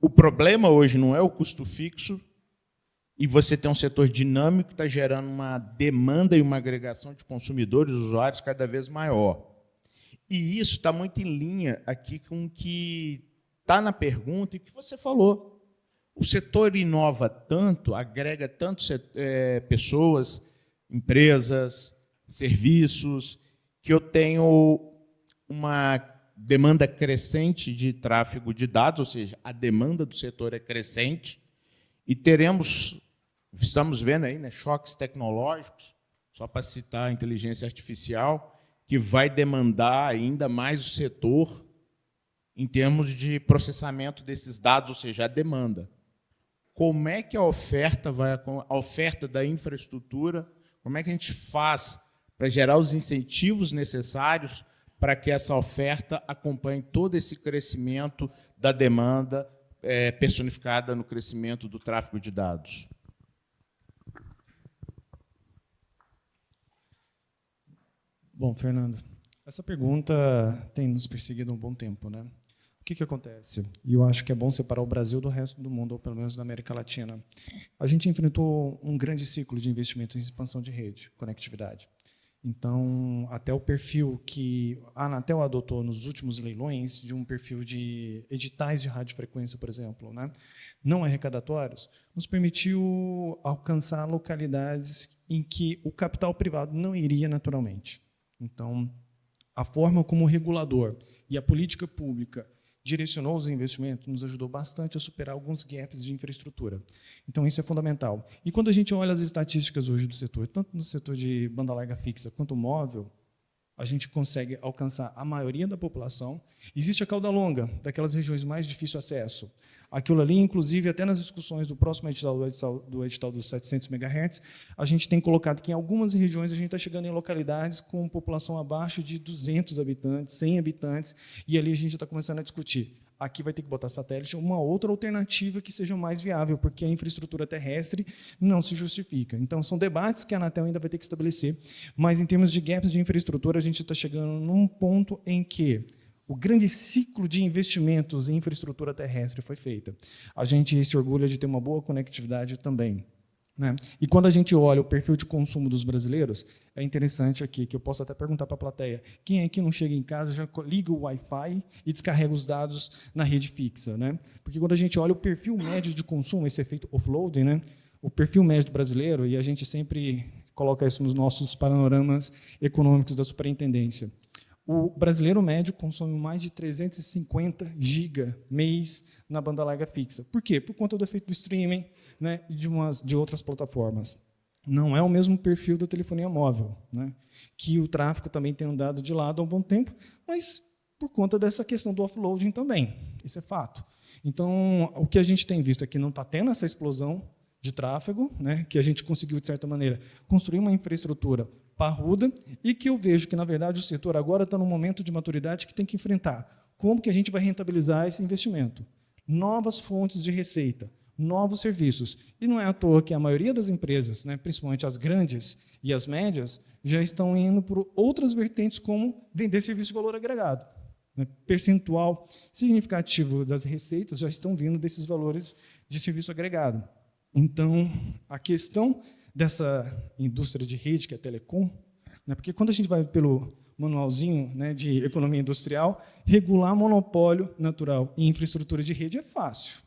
O problema hoje não é o custo fixo, e você tem um setor dinâmico que está gerando uma demanda e uma agregação de consumidores e usuários cada vez maior. E isso está muito em linha aqui com o que está na pergunta e o que você falou. O setor inova tanto, agrega tanto pessoas, empresas, serviços, que eu tenho uma demanda crescente de tráfego de dados, ou seja, a demanda do setor é crescente, e estamos vendo aí, né, choques tecnológicos, só para citar a inteligência artificial, que vai demandar ainda mais o setor em termos de processamento desses dados, ou seja, a demanda. Como é que a oferta da infraestrutura, como é que a gente faz para gerar os incentivos necessários para que essa oferta acompanhe todo esse crescimento da demanda personificada no crescimento do tráfego de dados? Bom, Fernando, essa pergunta tem nos perseguido há um bom tempo, né? O que acontece? E eu acho que é bom separar o Brasil do resto do mundo, ou pelo menos da América Latina. A gente enfrentou um grande ciclo de investimentos em expansão de rede, conectividade. Então, até o perfil que a Anatel adotou nos últimos leilões, de um perfil de editais de radiofrequência, por exemplo, né, não arrecadatórios, nos permitiu alcançar localidades em que o capital privado não iria naturalmente. Então, a forma como o regulador e a política pública direcionou os investimentos nos ajudou bastante a superar alguns gaps de infraestrutura. Então, isso é fundamental. E quando a gente olha as estatísticas hoje do setor, tanto no setor de banda larga fixa quanto móvel, a gente consegue alcançar a maioria da população. Existe a cauda longa, daquelas regiões mais de difícil acesso. Aquilo ali, inclusive, até nas discussões do próximo edital dos 700 MHz, a gente tem colocado que em algumas regiões a gente está chegando em localidades com população abaixo de 200 habitantes, 100 habitantes, e ali a gente está começando a discutir. Aqui vai ter que botar satélite, uma outra alternativa que seja mais viável, porque a infraestrutura terrestre não se justifica. Então, são debates que a Anatel ainda vai ter que estabelecer, mas em termos de gaps de infraestrutura, a gente está chegando num ponto em que o grande ciclo de investimentos em infraestrutura terrestre foi feito. A gente se orgulha de ter uma boa conectividade também, né? E quando a gente olha o perfil de consumo dos brasileiros, é interessante aqui, que eu posso até perguntar para a plateia, quem aqui não chega em casa, já liga o Wi-Fi e descarrega os dados na rede fixa, né? Porque quando a gente olha o perfil médio de consumo, esse efeito offloading, né? O perfil médio do brasileiro, e a gente sempre coloca isso nos nossos panoramas econômicos da superintendência, o brasileiro médio consome mais de 350 GB mês na banda larga fixa. Por quê? Por conta do efeito do streaming, né, e de outras plataformas. Não é o mesmo perfil da telefonia móvel, né, que o tráfego também tem andado de lado há um bom tempo, mas por conta dessa questão do offloading também. Isso é fato. Então, o que a gente tem visto é que não está tendo essa explosão de tráfego, né, que a gente conseguiu, de certa maneira, construir uma infraestrutura parruda e que eu vejo que, na verdade, o setor agora está num momento de maturidade que tem que enfrentar. Como que a gente vai rentabilizar esse investimento? Novas fontes de receita, novos serviços. E não é à toa que a maioria das empresas, né, principalmente as grandes e as médias, já estão indo por outras vertentes, como vender serviço de valor agregado. Percentual significativo das receitas já estão vindo desses valores de serviço agregado. Então, a questão dessa indústria de rede, que é a telecom, né, porque quando a gente vai pelo manualzinho, né, de economia industrial, regular monopólio natural em infraestrutura de rede é fácil,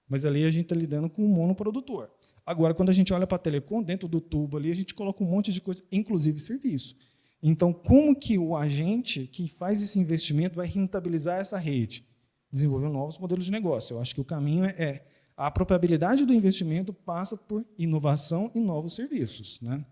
mas ali a gente está lidando com um monoprodutor. Agora, quando a gente olha para a telecom, dentro do tubo ali, a gente coloca um monte de coisa, inclusive serviço. Então, como que o agente que faz esse investimento vai rentabilizar essa rede? Desenvolvendo novos modelos de negócio. Eu acho que o caminho é a apropriabilidade do investimento passa por inovação e novos serviços, né?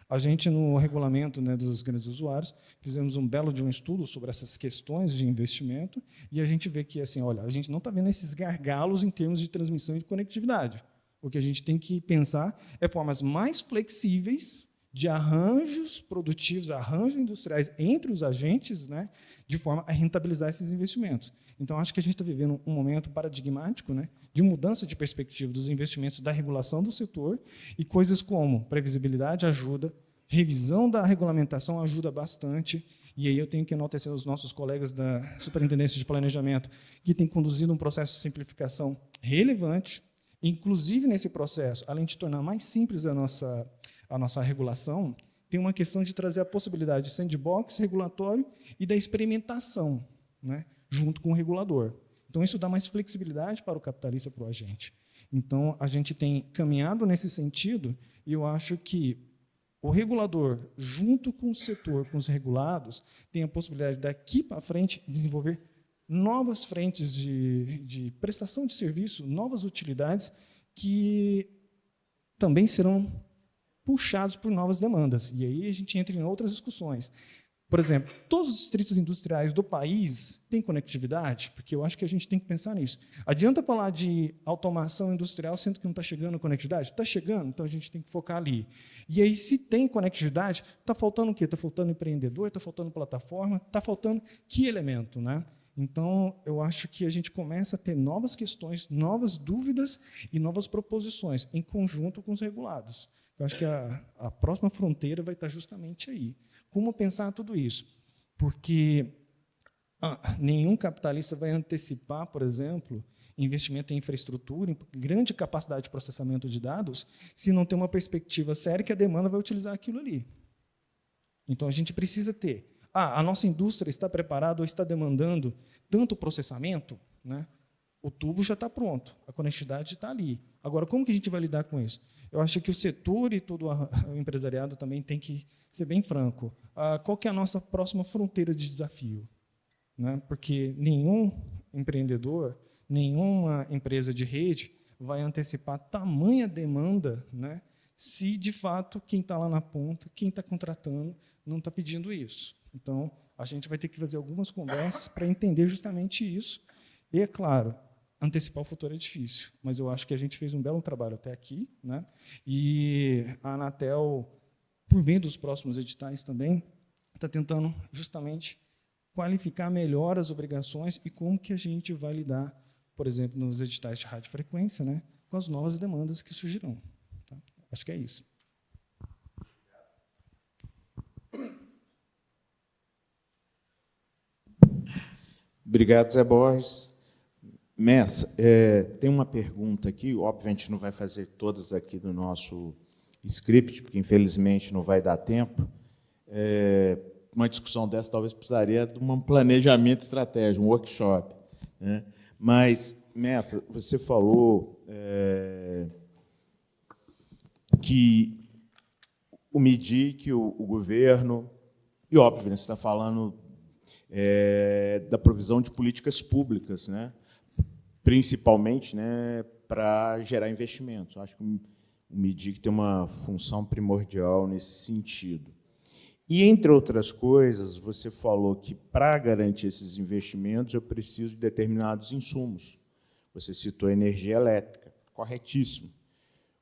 A gente, no regulamento, né, dos grandes usuários, fizemos um belo de um estudo sobre essas questões de investimento e a gente vê que, assim, olha, a gente não está vendo esses gargalos em termos de transmissão e de conectividade. O que a gente tem que pensar é formas mais flexíveis de arranjos produtivos, arranjos industriais entre os agentes, né, de forma a rentabilizar esses investimentos. Então, acho que a gente está vivendo um momento paradigmático, né, de mudança de perspectiva dos investimentos, da regulação do setor, e coisas como previsibilidade ajuda, revisão da regulamentação ajuda bastante, e aí eu tenho que enaltecer os nossos colegas da Superintendência de Planejamento, que têm conduzido um processo de simplificação relevante, inclusive nesse processo, além de tornar mais simples a nossa regulação, tem uma questão de trazer a possibilidade de sandbox regulatório e da experimentação, né, junto com o regulador. Então, isso dá mais flexibilidade para o capitalista, para o agente. Então, a gente tem caminhado nesse sentido e eu acho que o regulador, junto com o setor, com os regulados, tem a possibilidade, daqui para frente, desenvolver novas frentes de prestação de serviço, novas utilidades que também serão puxados por novas demandas. E aí a gente entra em outras discussões. Por exemplo, todos os distritos industriais do país têm conectividade? Porque eu acho que a gente tem que pensar nisso. Adianta falar de automação industrial, sendo que não está chegando conectividade? Está chegando, então a gente tem que focar ali. E aí, se tem conectividade, está faltando o quê? Está faltando empreendedor, está faltando plataforma, está faltando que elemento, né? Então, eu acho que a gente começa a ter novas questões, novas dúvidas e novas proposições, em conjunto com os regulados. Eu acho que a próxima fronteira vai estar justamente aí. como pensar tudo isso. Porque nenhum capitalista vai antecipar, por exemplo, investimento em infraestrutura, em grande capacidade de processamento de dados, se não tem uma perspectiva séria que a demanda vai utilizar aquilo ali. Então, a gente precisa ter. A nossa indústria está preparada ou está demandando tanto processamento, né? O tubo já está pronto, a conectividade está ali. Agora, como que a gente vai lidar com isso? Eu acho que o setor e todo o empresariado também tem que ser bem franco. Qual que é a nossa próxima fronteira de desafio? Né? Porque nenhum empreendedor, nenhuma empresa de rede vai antecipar tamanha demanda, né, se, de fato, quem está lá na ponta, quem está contratando, não está pedindo isso. Então, a gente vai ter que fazer algumas conversas para entender justamente isso. E, é claro, antecipar o futuro é difícil, mas eu acho que a gente fez um belo trabalho até aqui, né? E a Anatel, por meio dos próximos editais também, está tentando justamente qualificar melhor as obrigações e como que a gente vai lidar, por exemplo, nos editais de radiofrequência, né, com as novas demandas que surgirão. Tá? Acho que é isso. Obrigado, Zé Borges. Messa, tem uma pergunta aqui, obviamente não vai fazer todas aqui do nosso script, porque infelizmente não vai dar tempo. Uma discussão dessa talvez precisaria de um planejamento estratégico, um workshop, né? Mas, Messa, você falou que o MIDIC, o governo, e óbvio, você está falando da provisão de políticas públicas, né? Principalmente, né, para gerar investimentos. Acho que o MIDIC tem uma função primordial nesse sentido. E, entre outras coisas, você falou que, para garantir esses investimentos, eu preciso de determinados insumos. Você citou a energia elétrica, corretíssimo.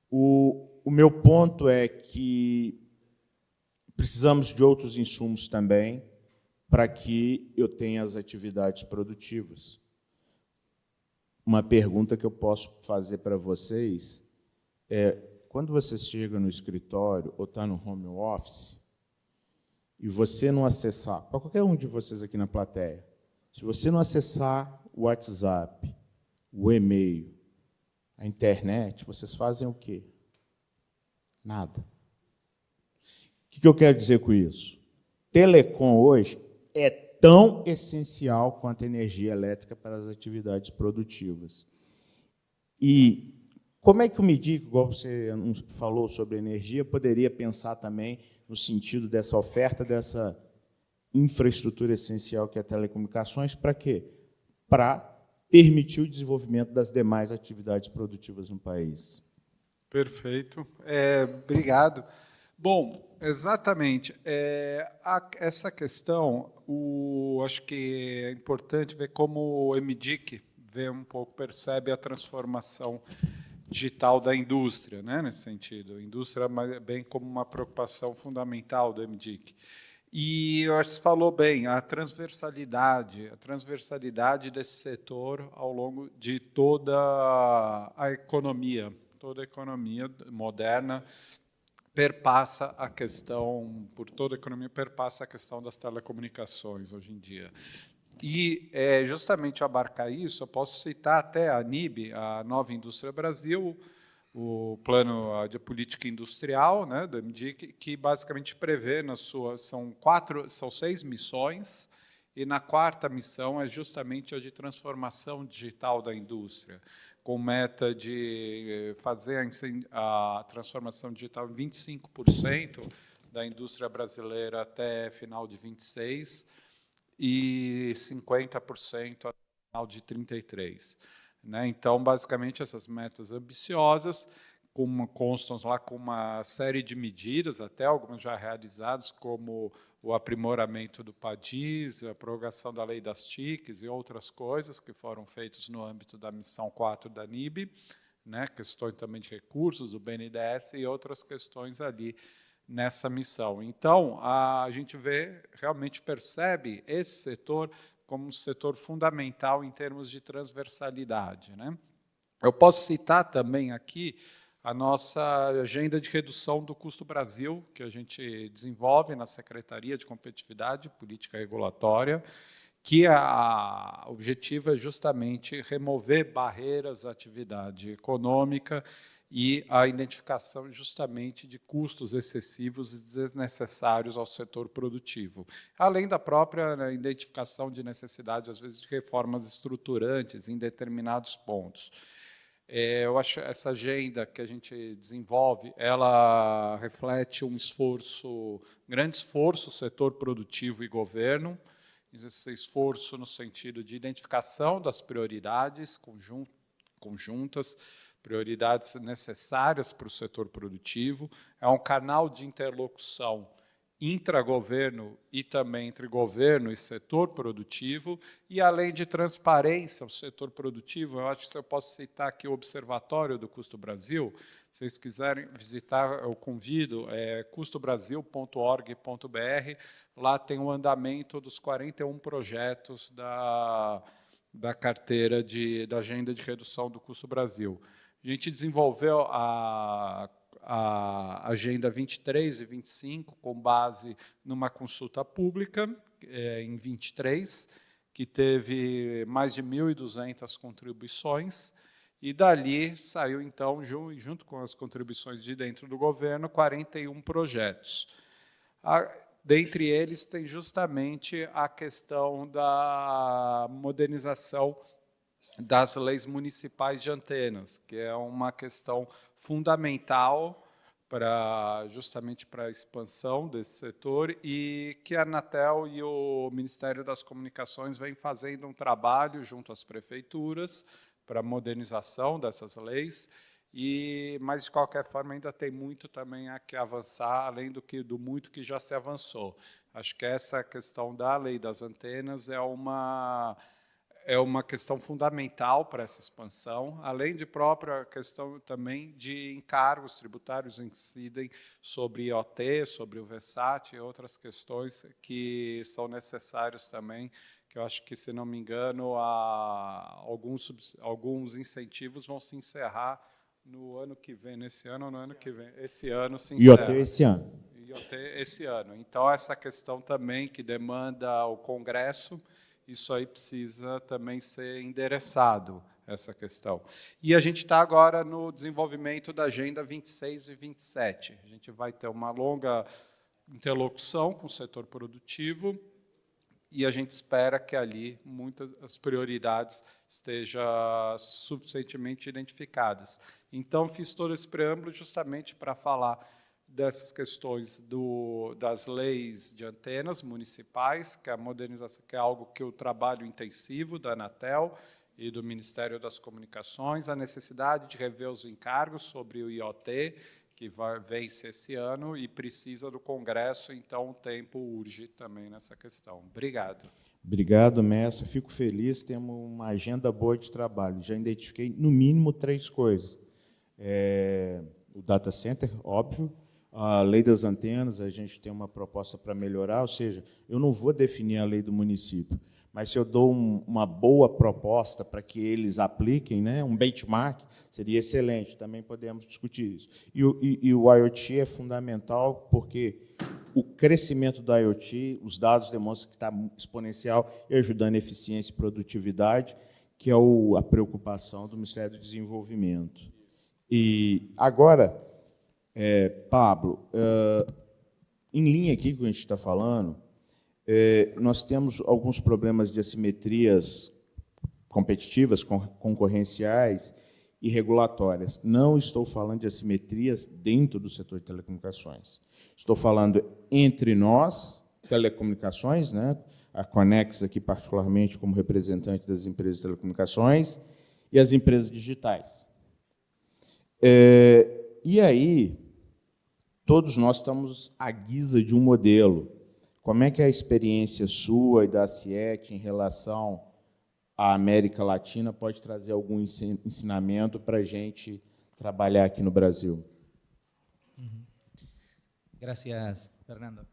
O meu ponto é que precisamos de outros insumos também para que eu tenha as atividades produtivas. Uma pergunta que eu posso fazer para vocês é, quando você chega no escritório ou está no home office, e você não acessar, para qualquer um de vocês aqui na plateia, se você não acessar o WhatsApp, o e-mail, a internet, vocês fazem o quê? Nada. O que eu quero dizer com isso? Telecom hoje é tão essencial quanto a energia elétrica para as atividades produtivas. E como é que o MIDIC, igual você falou sobre energia, poderia pensar também no sentido dessa oferta, dessa infraestrutura essencial que é a telecomunicações, para quê? Para permitir o desenvolvimento das demais atividades produtivas no país. Perfeito. Obrigado. Bom, exatamente. Essa questão, acho que é importante ver como o MDIC vê um pouco, percebe a transformação digital da indústria, né, nesse sentido. A indústria bem como uma preocupação fundamental do MDIC. E eu acho que você falou bem, a transversalidade desse setor ao longo de toda a economia moderna perpassa a questão, por toda a economia, perpassa a questão das telecomunicações hoje em dia. E, justamente, abarcar isso, eu posso citar até a NIB, a Nova Indústria Brasil, o Plano de Política Industrial, né, do MDIC, que basicamente prevê, são 6 missões, e na 4ª missão é justamente a de transformação digital da indústria, com meta de fazer a transformação digital em 25% da indústria brasileira até final de 26 e 50% até final de 33. Né? Então, basicamente, essas metas ambiciosas constam lá com uma série de medidas, até algumas já realizadas, como o aprimoramento do PADIS, a prorrogação da lei das TICs e outras coisas que foram feitas no âmbito da missão 4 da NIB, né, questões também de recursos, do BNDES e outras questões ali nessa missão. Então, a gente realmente percebe esse setor como um setor fundamental em termos de transversalidade. Né? Eu posso citar também aqui a nossa agenda de redução do custo Brasil, que a gente desenvolve na Secretaria de Competitividade e Política Regulatória, que o objetivo é justamente remover barreiras à atividade econômica e a identificação justamente de custos excessivos e desnecessários ao setor produtivo, além da própria identificação de necessidade, às vezes, de reformas estruturantes em determinados pontos. Eu acho que essa agenda que a gente desenvolve, ela reflete um grande esforço do setor produtivo e governo, esse esforço no sentido de identificação das prioridades conjuntas, prioridades necessárias para o setor produtivo, é um canal de interlocução intragoverno e também entre governo e setor produtivo, e além de transparência, o setor produtivo, eu acho que eu posso citar aqui o Observatório do Custo Brasil. Se vocês quiserem visitar, eu convido, custobrasil.org.br, lá tem o andamento dos 41 projetos da carteira da Agenda de Redução do Custo Brasil. A gente desenvolveu a Agenda 23 e 25, com base numa consulta pública, em 23, que teve mais de 1.200 contribuições, e dali saiu, então, junto com as contribuições de dentro do governo, 41 projetos. Dentre eles, tem justamente a questão da modernização das leis municipais de antenas, que é uma questão fundamental justamente para a expansão desse setor, e que a Anatel e o Ministério das Comunicações vêm fazendo um trabalho junto às prefeituras para a modernização dessas leis, mas, de qualquer forma, ainda tem muito também a que avançar, além do muito que já se avançou. Acho que essa questão da lei das antenas é uma questão fundamental para essa expansão, além de própria questão também de encargos tributários incidem sobre IoT, sobre o VESAT e outras questões que são necessárias também, que eu acho que, se não me engano, alguns incentivos vão se encerrar no ano que vem, nesse ano ou no ano que vem? Esse ano se encerra. IoT esse ano. IoT esse ano. Então, essa questão também que demanda o Congresso, isso aí precisa também ser endereçado, essa questão. E a gente está agora no desenvolvimento da Agenda 26 e 27. A gente vai ter uma longa interlocução com o setor produtivo e a gente espera que ali muitas as prioridades estejam suficientemente identificadas. Então, fiz todo esse preâmbulo justamente para falar dessas questões das leis de antenas municipais, que a modernização, que é algo que o trabalho intensivo da Anatel e do Ministério das Comunicações, a necessidade de rever os encargos sobre o IoT, que vence esse ano e precisa do Congresso, então o tempo urge também nessa questão. Obrigado. Obrigado, mestre. Fico feliz, temos uma agenda boa de trabalho. Já identifiquei, no mínimo, 3 coisas. O data center, óbvio. A lei das antenas, a gente tem uma proposta para melhorar, ou seja, eu não vou definir a lei do município, mas se eu dou uma boa proposta para que eles apliquem, né, um benchmark, seria excelente, também podemos discutir isso. E o IoT é fundamental, porque o crescimento do IoT, os dados demonstram que está exponencial e ajudando a eficiência e produtividade, que é a preocupação do Ministério do Desenvolvimento. E agora, Pablo, em linha aqui com o que a gente está falando, nós temos alguns problemas de assimetrias competitivas, concorrenciais e regulatórias. Não estou falando de assimetrias dentro do setor de telecomunicações. Estou falando entre nós, telecomunicações, né, a Conex aqui particularmente como representante das empresas de telecomunicações, e as empresas digitais. E aí, todos nós estamos à guisa de um modelo. Como é que é a experiência sua e da CIET em relação à América Latina pode trazer algum ensinamento para a gente trabalhar aqui no Brasil? Gracias, Fernando.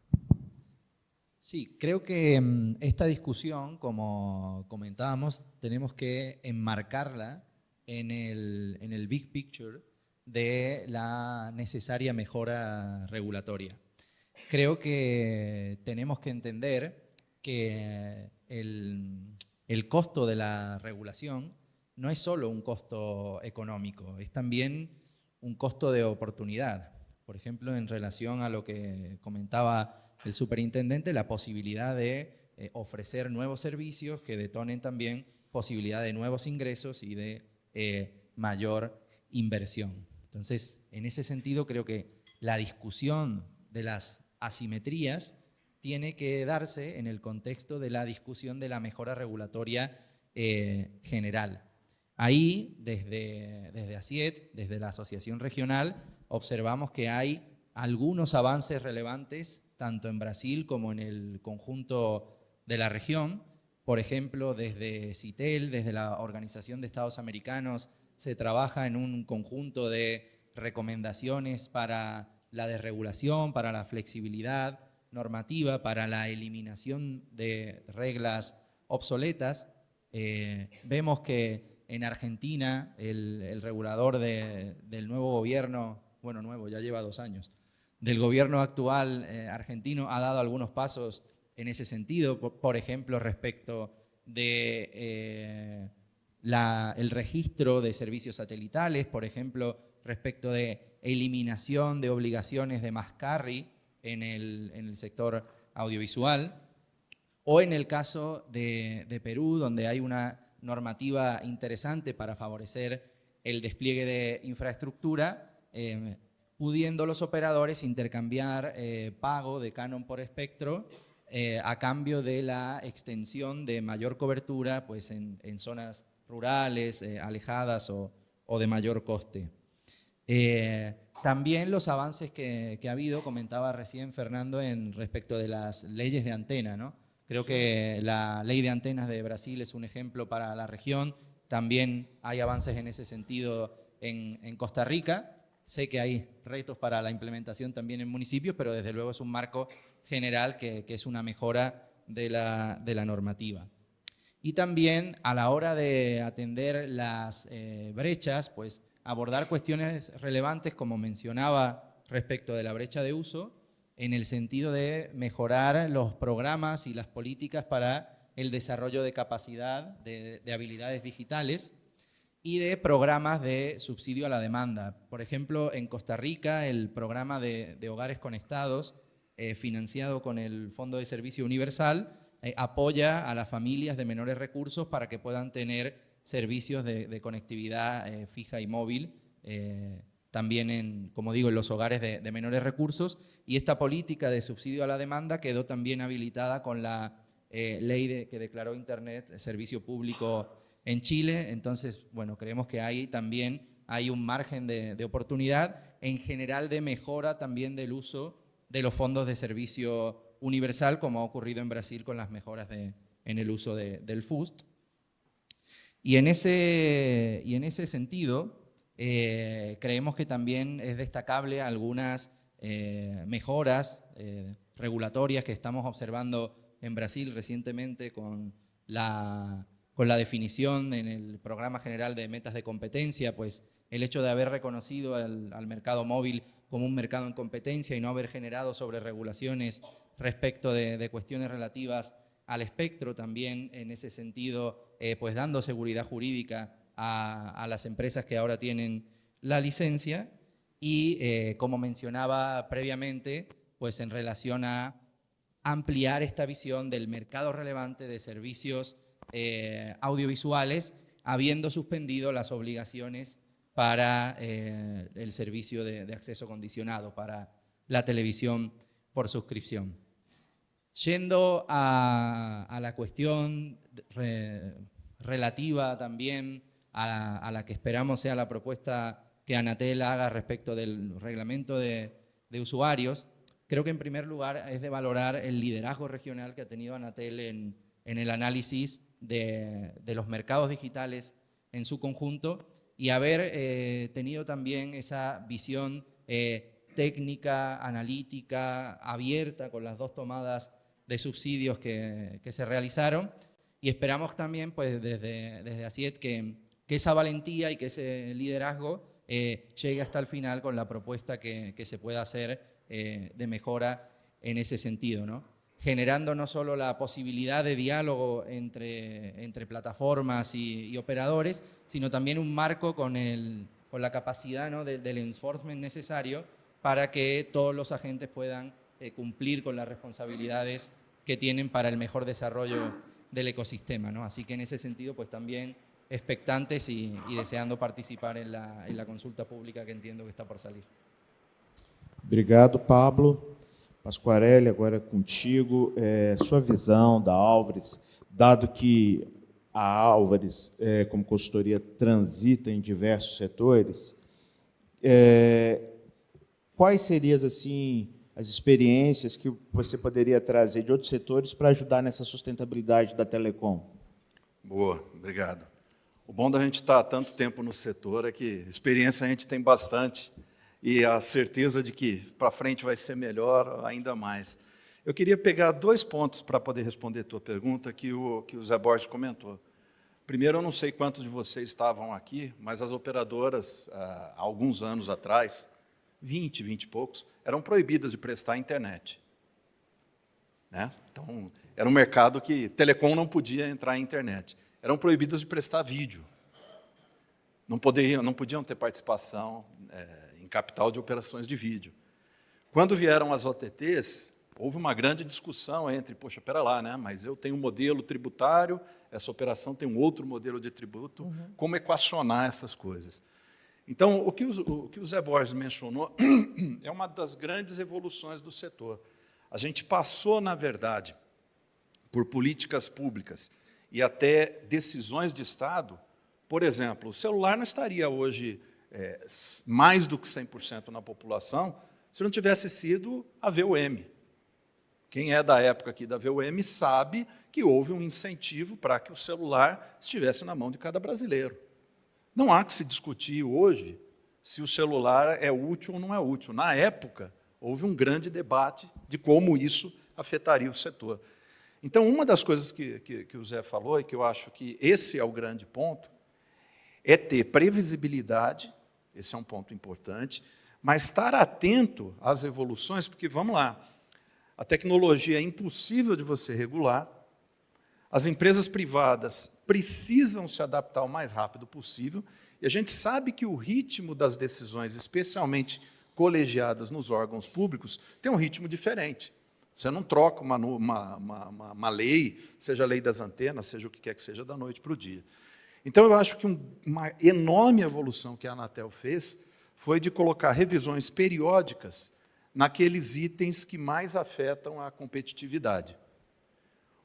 Sí, creo que esta discusión, como comentábamos, tenemos que enmarcarla en el big picture de la necesaria mejora regulatoria. Creo que tenemos que entender que el costo de la regulación no es solo un costo económico, es también un costo de oportunidad. Por ejemplo, en relación a lo que comentaba el superintendente, la posibilidad de ofrecer nuevos servicios que detonen también posibilidad de nuevos ingresos y de mayor inversión. Entonces, en ese sentido, creo que la discusión de las asimetrías tiene que darse en el contexto de la discusión de la mejora regulatoria general. Ahí, desde ASIET, desde la Asociación Regional, observamos que hay algunos avances relevantes, tanto en Brasil como en el conjunto de la región. Por ejemplo, desde CITEL, desde la Organización de Estados Americanos, se trabaja en un conjunto de recomendaciones para la desregulación, para la flexibilidad normativa, para la eliminación de reglas obsoletas. Vemos que en Argentina el regulador del nuevo gobierno, bueno, nuevo, ya lleva 2 años, del gobierno actual argentino ha dado algunos pasos en ese sentido, por ejemplo, respecto de el registro de servicios satelitales, por ejemplo, respecto de eliminación de obligaciones de must carry en el sector audiovisual, o en el caso de Perú, donde hay una normativa interesante para favorecer el despliegue de infraestructura, pudiendo los operadores intercambiar pago de canon por espectro a cambio de la extensión de mayor cobertura pues, en zonas rurales, alejadas o de mayor coste. También los avances que ha habido, comentaba recién Fernando, respecto de las leyes de antena, ¿no? Creo que la ley de antenas de Brasil es un ejemplo para la región. También hay avances en ese sentido en Costa Rica. Sé que hay retos para la implementación también en municipios, pero desde luego es un marco general que es una mejora de la normativa. Y también a la hora de atender las brechas, pues abordar cuestiones relevantes, como mencionaba, respecto de la brecha de uso, en el sentido de mejorar los programas y las políticas para el desarrollo de capacidad, de habilidades digitales y de programas de subsidio a la demanda. Por ejemplo, en Costa Rica, el programa de hogares conectados, financiado con el Fondo de Servicio Universal, apoya a las familias de menores recursos para que puedan tener servicios de conectividad fija y móvil, también como digo, en los hogares de menores recursos, y esta política de subsidio a la demanda quedó también habilitada con la ley que declaró Internet servicio público en Chile. Entonces, bueno, creemos que ahí también hay un margen de oportunidad, en general de mejora también del uso de los fondos de servicio universal, como ha ocurrido en Brasil con las mejoras en el uso del FUST. Y en ese sentido, creemos que también es destacable algunas mejoras regulatorias que estamos observando en Brasil recientemente con la definición en el Programa General de Metas de Competencia, pues el hecho de haber reconocido al mercado móvil como un mercado en competencia y no haber generado sobreregulaciones respecto de cuestiones relativas al espectro, también en ese sentido, pues dando seguridad jurídica a las empresas que ahora tienen la licencia y, como mencionaba previamente, pues en relación a ampliar esta visión del mercado relevante de servicios audiovisuales, habiendo suspendido las obligaciones para el servicio de acceso condicionado, para la televisión por suscripción. Yendo a la cuestión relativa también a la que esperamos sea la propuesta que Anatel haga respecto del reglamento de usuarios, creo que en primer lugar es de valorar el liderazgo regional que ha tenido Anatel en el análisis de los mercados digitales en su conjunto y haber tenido también esa visión técnica, analítica, abierta con las 2 tomadas de subsidios que se realizaron, y esperamos también pues, desde ASIET que esa valentía y que ese liderazgo llegue hasta el final con la propuesta que se pueda hacer de mejora en ese sentido, ¿no? Generando no solo la posibilidad de diálogo entre plataformas y operadores, sino también un marco con la capacidad, ¿no?, del enforcement necesario para que todos los agentes puedan cumplir con las responsabilidades que tienen para el mejor desarrollo del ecosistema, ¿no? Así que en esse sentido, pues también expectantes y deseando participar en la consulta pública que entiendo que está por salir. Obrigado, Pablo. Pasquarelli, agora é contigo. Sua visão da Álvares, dado que a Álvares, como consultoria, transita em diversos setores, quais seriam, assim, as experiências que você poderia trazer de outros setores para ajudar nessa sustentabilidade da telecom? Boa, obrigado. O bom da gente estar há tanto tempo no setor é que experiência a gente tem bastante e a certeza de que para frente vai ser melhor ainda mais. Eu queria pegar 2 pontos para poder responder a tua pergunta que o Zé Borges comentou. Primeiro, eu não sei quantos de vocês estavam aqui, mas as operadoras, há alguns anos atrás, 20 e poucos, eram proibidas de prestar internet. Né? Então, era um mercado que telecom não podia entrar em internet. Eram proibidas de prestar vídeo. Não podiam ter participação em capital de operações de vídeo. Quando vieram as OTTs, houve uma grande discussão entre, poxa, espera lá, né? Mas eu tenho um modelo tributário, essa operação tem um outro modelo de tributo, como equacionar essas coisas? Então, o que o Zé Borges mencionou é uma das grandes evoluções do setor. A gente passou, na verdade, por políticas públicas e até decisões de Estado. Por exemplo, o celular não estaria hoje mais do que 100% na população se não tivesse sido a VUM. Quem é da época aqui da VUM sabe que houve um incentivo para que o celular estivesse na mão de cada brasileiro. Não há que se discutir hoje se o celular é útil ou não é útil. Na época, houve um grande debate de como isso afetaria o setor. Então, uma das coisas que o Zé falou, e que eu acho que esse é o grande ponto, é ter previsibilidade, esse é um ponto importante, mas estar atento às evoluções, porque, vamos lá, a tecnologia é impossível de você regular, as empresas privadas precisam se adaptar o mais rápido possível, e a gente sabe que o ritmo das decisões, especialmente colegiadas nos órgãos públicos, tem um ritmo diferente. Você não troca uma lei, seja a lei das antenas, seja o que quer que seja, da noite para o dia. Então, eu acho que uma enorme evolução que a Anatel fez foi de colocar revisões periódicas naqueles itens que mais afetam a competitividade.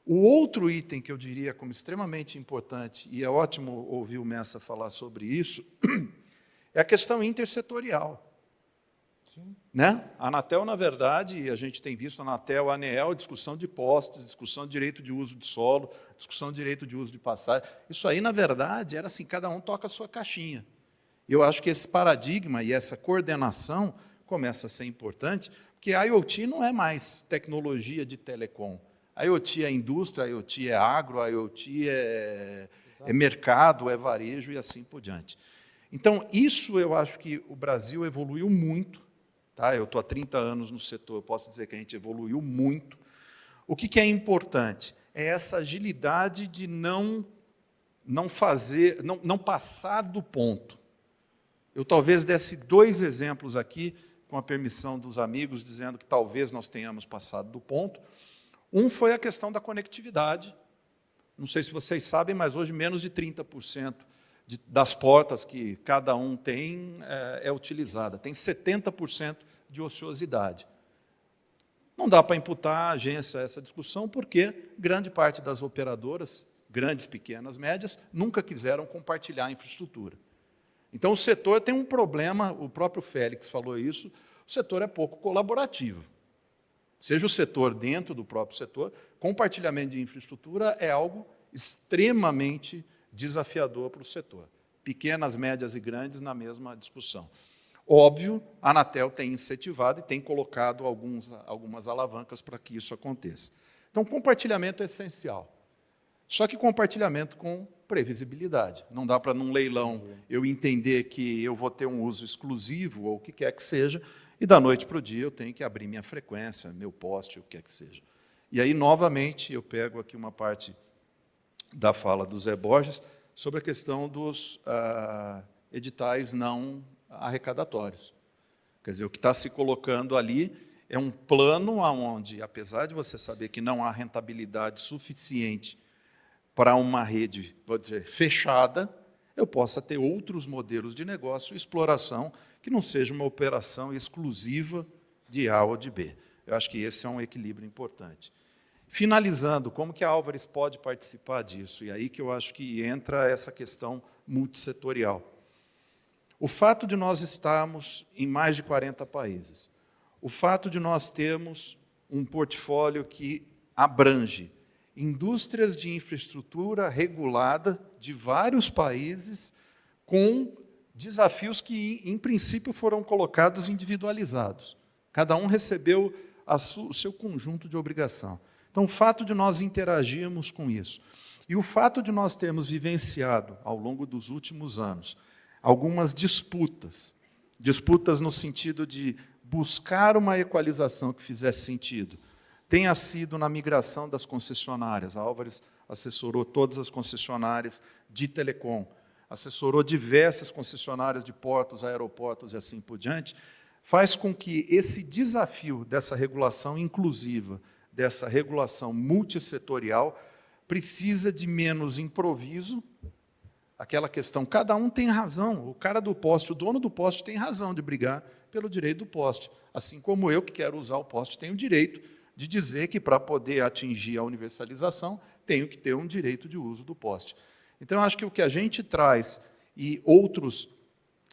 O outro item que eu diria como extremamente importante, e é ótimo ouvir o Messa falar sobre isso, é a questão intersetorial. Sim. Né? A Anatel, na verdade, a gente tem visto a Anatel, a ANEEL, discussão de postes, discussão de direito de uso de solo, discussão de direito de uso de passagem. Isso aí, na verdade, era assim, cada um toca a sua caixinha. Eu acho que esse paradigma e essa coordenação começa a ser importante, porque a IoT não é mais tecnologia de telecom. A IoT é indústria, a IoT é agro, a IoT é mercado, é varejo e assim por diante. Então, isso eu acho que o Brasil evoluiu muito. Tá? Eu estou há 30 anos no setor, eu posso dizer que a gente evoluiu muito. O que é importante? É essa agilidade de não passar do ponto. Eu talvez desse 2 exemplos aqui, com a permissão dos amigos, dizendo que talvez nós tenhamos passado do ponto. Um foi a questão da conectividade. Não sei se vocês sabem, mas hoje menos de 30% das portas que cada um tem é utilizada. Tem 70% de ociosidade. Não dá para imputar à agência essa discussão, porque grande parte das operadoras, grandes, pequenas, médias, nunca quiseram compartilhar a infraestrutura. Então, o setor tem um problema, o próprio Félix falou isso, o setor é pouco colaborativo. Seja o setor dentro do próprio setor, compartilhamento de infraestrutura é algo extremamente desafiador para o setor. Pequenas, médias e grandes na discussão. Óbvio, a Anatel tem incentivado e tem colocado algumas alavancas para que isso aconteça. Então, compartilhamento é essencial. Só que compartilhamento com previsibilidade. Não dá para, num leilão, eu entender que eu vou ter um uso exclusivo, ou o que quer que seja, e da noite para o dia eu tenho que abrir minha frequência, meu poste, o que quer que seja. E aí, novamente, eu pego aqui uma parte da fala do Zé Borges sobre a questão dos editais não arrecadatórios. Quer dizer, o que está se colocando ali é um plano onde, apesar de você saber que não há rentabilidade suficiente para uma rede, vou dizer, fechada, eu possa ter outros modelos de negócio e exploração que não seja uma operação exclusiva de A ou de B. Eu acho que esse é um equilíbrio importante. Finalizando, como que a Álvares pode participar disso? E aí que eu acho que entra essa questão multissetorial. O fato de nós estarmos em mais de 40 países, o fato de nós termos um portfólio que abrange indústrias de infraestrutura regulada de vários países, com desafios que, em princípio, foram colocados individualizados. Cada um recebeu o seu conjunto de obrigação. Então, o fato de nós interagirmos com isso, e o fato de nós termos vivenciado, ao longo dos últimos anos, algumas disputas no sentido de buscar uma equalização que fizesse sentido, tenha sido na migração das concessionárias. A Álvares assessorou todas as concessionárias de telecom, assessorou diversas concessionárias de portos, aeroportos e assim por diante, faz com que esse desafio dessa regulação inclusiva, dessa regulação multissetorial, precisa de menos improviso. Aquela questão, cada um tem razão, o cara do poste, o dono do poste tem razão de brigar pelo direito do poste, assim como eu, que quero usar o poste, tenho o direito de dizer que, para poder atingir a universalização, tenho que ter um direito de uso do poste. Então, eu acho que o que a gente traz, e outros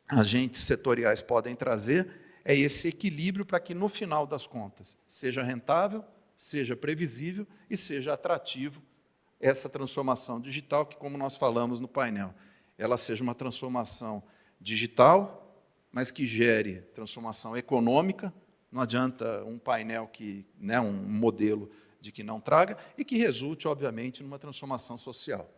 agentes setoriais podem trazer, é esse equilíbrio para que, no final das contas, seja rentável, seja previsível e seja atrativo essa transformação digital, que, como nós falamos no painel, ela seja uma transformação digital, mas que gere transformação econômica. Não adianta um painel um modelo de que não traga, e que resulte, obviamente, numa transformação social.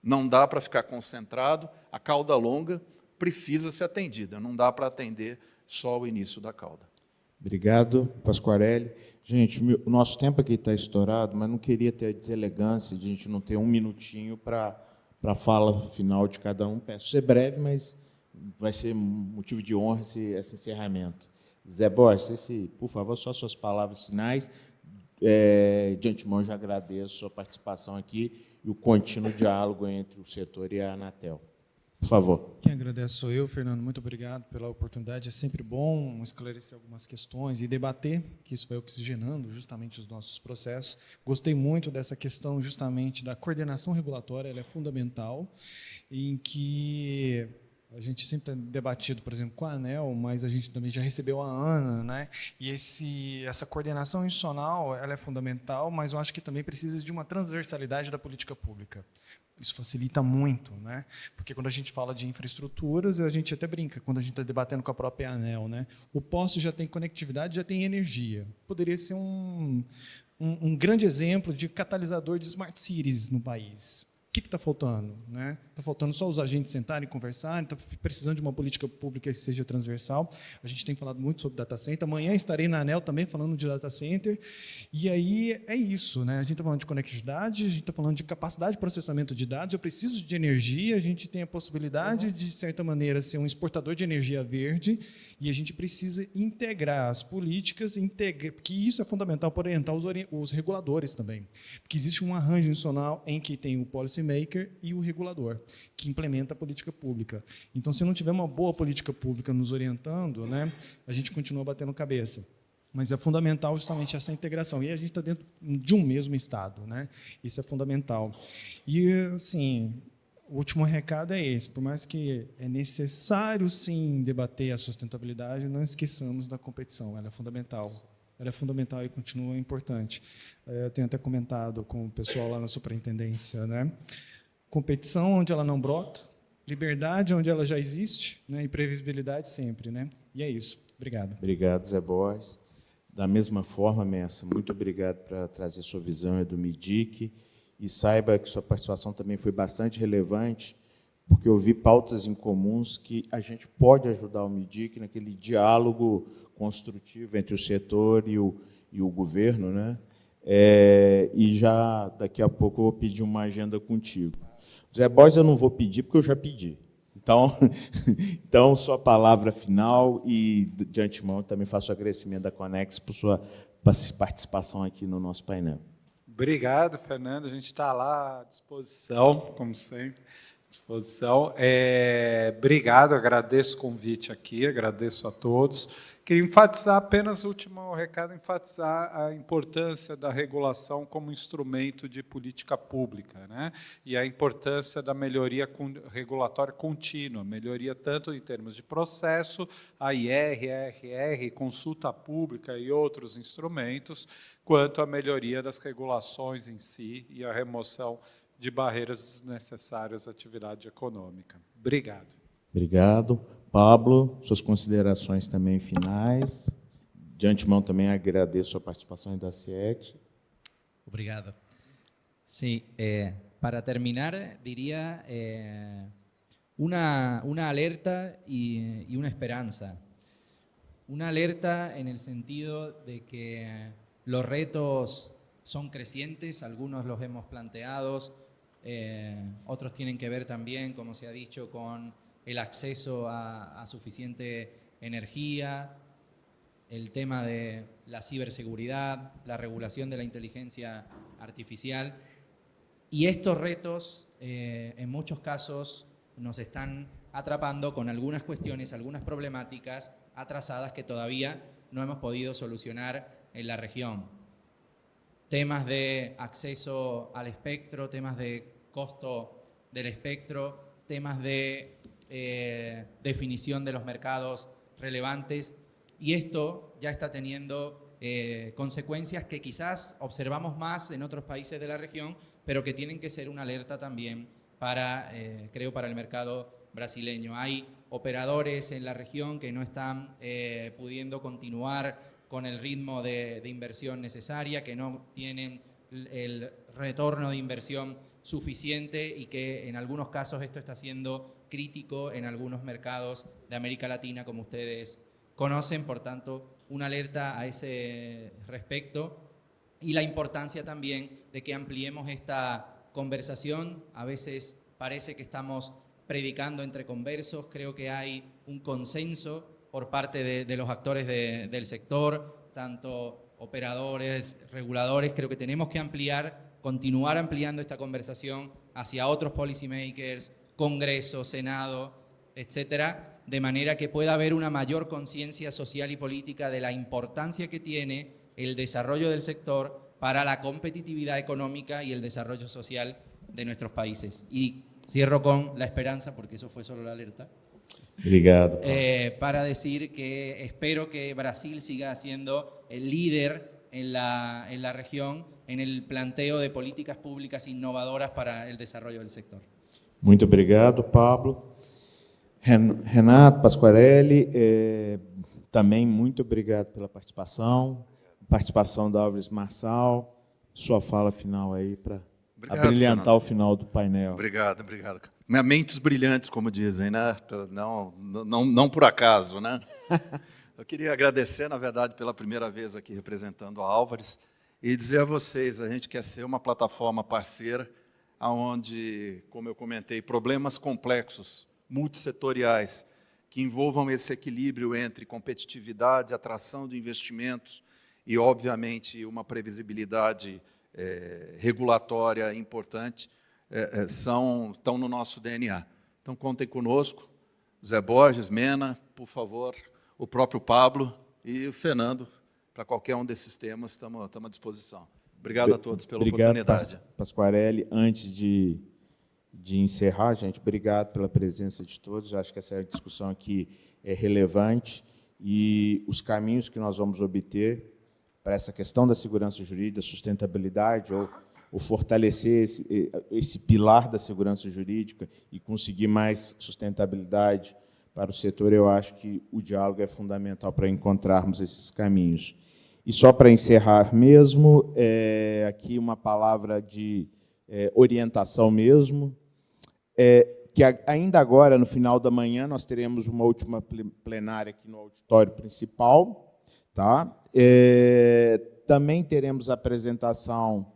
Não dá para ficar concentrado, a cauda longa precisa ser atendida, não dá para atender só o início da cauda. Obrigado, Pasquarelli. Gente, o nosso tempo aqui está estourado, mas não queria ter a deselegância de a gente não ter um minutinho para a fala final de cada um. Peço ser breve, mas vai ser motivo de honra esse encerramento. Zé Borges, por favor, só suas palavras finais. De antemão, já agradeço a sua participação aqui e o contínuo diálogo entre o setor e a Anatel. Por favor. Quem agradece sou eu, Fernando. Muito obrigado pela oportunidade. É sempre bom esclarecer algumas questões e debater, que isso vai oxigenando justamente os nossos processos. Gostei muito dessa questão justamente da coordenação regulatória, ela é fundamental, em que a gente sempre tem debatido, por exemplo, com a ANEEL, mas a gente também já recebeu a ANA, né? E essa coordenação institucional ela é fundamental, mas eu acho que também precisa de uma transversalidade da política pública. Isso facilita muito, né? Porque quando a gente fala de infraestruturas, a gente até brinca, quando a gente está debatendo com a própria ANEEL, né? O poste já tem conectividade, já tem energia. Poderia ser um grande exemplo de catalisador de smart cities no país. O que está faltando? Está faltando só os agentes sentarem e conversarem, está precisando de uma política pública que seja transversal. A gente tem falado muito sobre data center. Amanhã estarei na ANEEL também falando de data center. E aí é isso. A gente está falando de conectividade, a gente está falando de capacidade de processamento de dados. Eu preciso de energia, a gente tem a possibilidade de certa maneira, ser um exportador de energia verde, e a gente precisa integrar as políticas, porque isso é fundamental para orientar os reguladores também. Porque existe um arranjo institucional em que tem o policymaker e o regulador, que implementa a política pública. Então, se não tiver uma boa política pública nos orientando, a gente continua batendo cabeça. Mas é fundamental justamente essa integração. E a gente está dentro de um mesmo Estado. Isso é fundamental. E, assim, o último recado é esse. Por mais que é necessário, sim, debater a sustentabilidade, não esqueçamos da competição. Ela é fundamental. Ela é fundamental e continua importante. Eu tenho até comentado com o pessoal lá na superintendência, competição onde ela não brota, liberdade onde ela já existe, e previsibilidade sempre. E é isso. Obrigado. Obrigado, Zé Borges. Da mesma forma, Messa, muito obrigado por trazer sua visão do MIDIC e saiba que sua participação também foi bastante relevante, porque eu vi pautas em comuns que a gente pode ajudar o MIDIC naquele diálogo construtivo entre o setor e o governo, né? E já daqui a pouco eu vou pedir uma agenda contigo. Zé Borges eu não vou pedir, porque eu já pedi. Então, sua palavra final e, de antemão, também faço agradecimento da Conex por sua participação aqui no nosso painel. Obrigado, Fernando. A gente está lá à disposição, como sempre. Disposição. Obrigado, agradeço o convite aqui, agradeço a todos. Queria enfatizar apenas o último recado, enfatizar a importância da regulação como instrumento de política pública, né? E a importância da melhoria regulatória contínua, melhoria tanto em termos de processo, AIR, ERR, consulta pública e outros instrumentos, quanto a melhoria das regulações em si e a remoção de barreiras desnecessárias à atividade econômica. Obrigado. Obrigado. Pablo, suas considerações também finais. De antemão, também agradeço a participação da CIET. Obrigado. Sí, para terminar, diría una alerta y una esperanza. Una alerta en el sentido de que los retos son crecientes, algunos los hemos planteado, otros tienen que ver también, como se ha dicho, con el acceso a suficiente energía, el tema de la ciberseguridad, la regulación de la inteligencia artificial. Y estos retos, en muchos casos, nos están atrapando con algunas cuestiones, algunas problemáticas atrasadas que todavía no hemos podido solucionar en la región. Temas de acceso al espectro, temas de costo del espectro, temas de definición de los mercados relevantes, y esto ya está teniendo consecuencias que quizás observamos más en otros países de la región, pero que tienen que ser una alerta también para, creo, para el mercado brasileño. Hay operadores en la región que no están pudiendo continuar con el ritmo de inversión necesaria, que no tienen el retorno de inversión suficiente y que en algunos casos esto está siendo crítico en algunos mercados de América Latina, como ustedes conocen. Por tanto, una alerta a ese respecto y la importancia también de que ampliemos esta conversación. A veces parece que estamos predicando entre conversos. Creo que hay un consenso por parte de los actores del sector, tanto operadores, reguladores. Creo que tenemos que continuar ampliando esta conversación hacia otros policymakers, Congreso, Senado, etcétera, de manera que pueda haber una mayor conciencia social y política de la importancia que tiene el desarrollo del sector para la competitividad económica y el desarrollo social de nuestros países. Y cierro con la esperanza, porque eso fue solo la alerta. Obrigado. Para decir que espero que Brasil siga siendo el líder en la región en el planteo de políticas públicas innovadoras para el desarrollo del sector. Muito obrigado, Pablo. Renato Pasquarelli, também muito obrigado pela participação da Álvares Marçal. Sua fala final aí para abrilhantar o final do painel. Obrigado. Mentes brilhantes, como dizem, né? Não por acaso, né? Eu queria agradecer, na verdade, pela primeira vez aqui representando a Álvares e dizer a vocês, a gente quer ser uma plataforma parceira onde, como eu comentei, problemas complexos, multissetoriais, que envolvam esse equilíbrio entre competitividade, atração de investimentos e, obviamente, uma previsibilidade regulatória importante, estão no nosso DNA. Então, contem conosco, Zé Borges, Mena, por favor, o próprio Pablo e o Fernando, para qualquer um desses temas, estamos à disposição. Obrigado a todos pela oportunidade. Obrigado, Pasquarelli. Antes de encerrar, gente, obrigado pela presença de todos. Eu acho que essa discussão aqui é relevante e os caminhos que nós vamos obter para essa questão da segurança jurídica, da sustentabilidade, ou fortalecer esse pilar da segurança jurídica e conseguir mais sustentabilidade para o setor, eu acho que o diálogo é fundamental para encontrarmos esses caminhos. E só para encerrar mesmo, aqui uma palavra de orientação mesmo. Que ainda agora, no final da manhã, nós teremos uma última plenária aqui no auditório principal. Tá? Também teremos a apresentação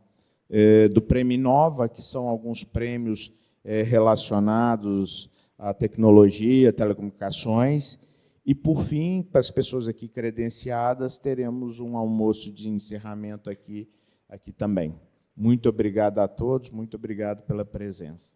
do Prêmio Inova, que são alguns prêmios relacionados à tecnologia, telecomunicações. E, por fim, para as pessoas aqui credenciadas, teremos um almoço de encerramento aqui também. Muito obrigado a todos, muito obrigado pela presença.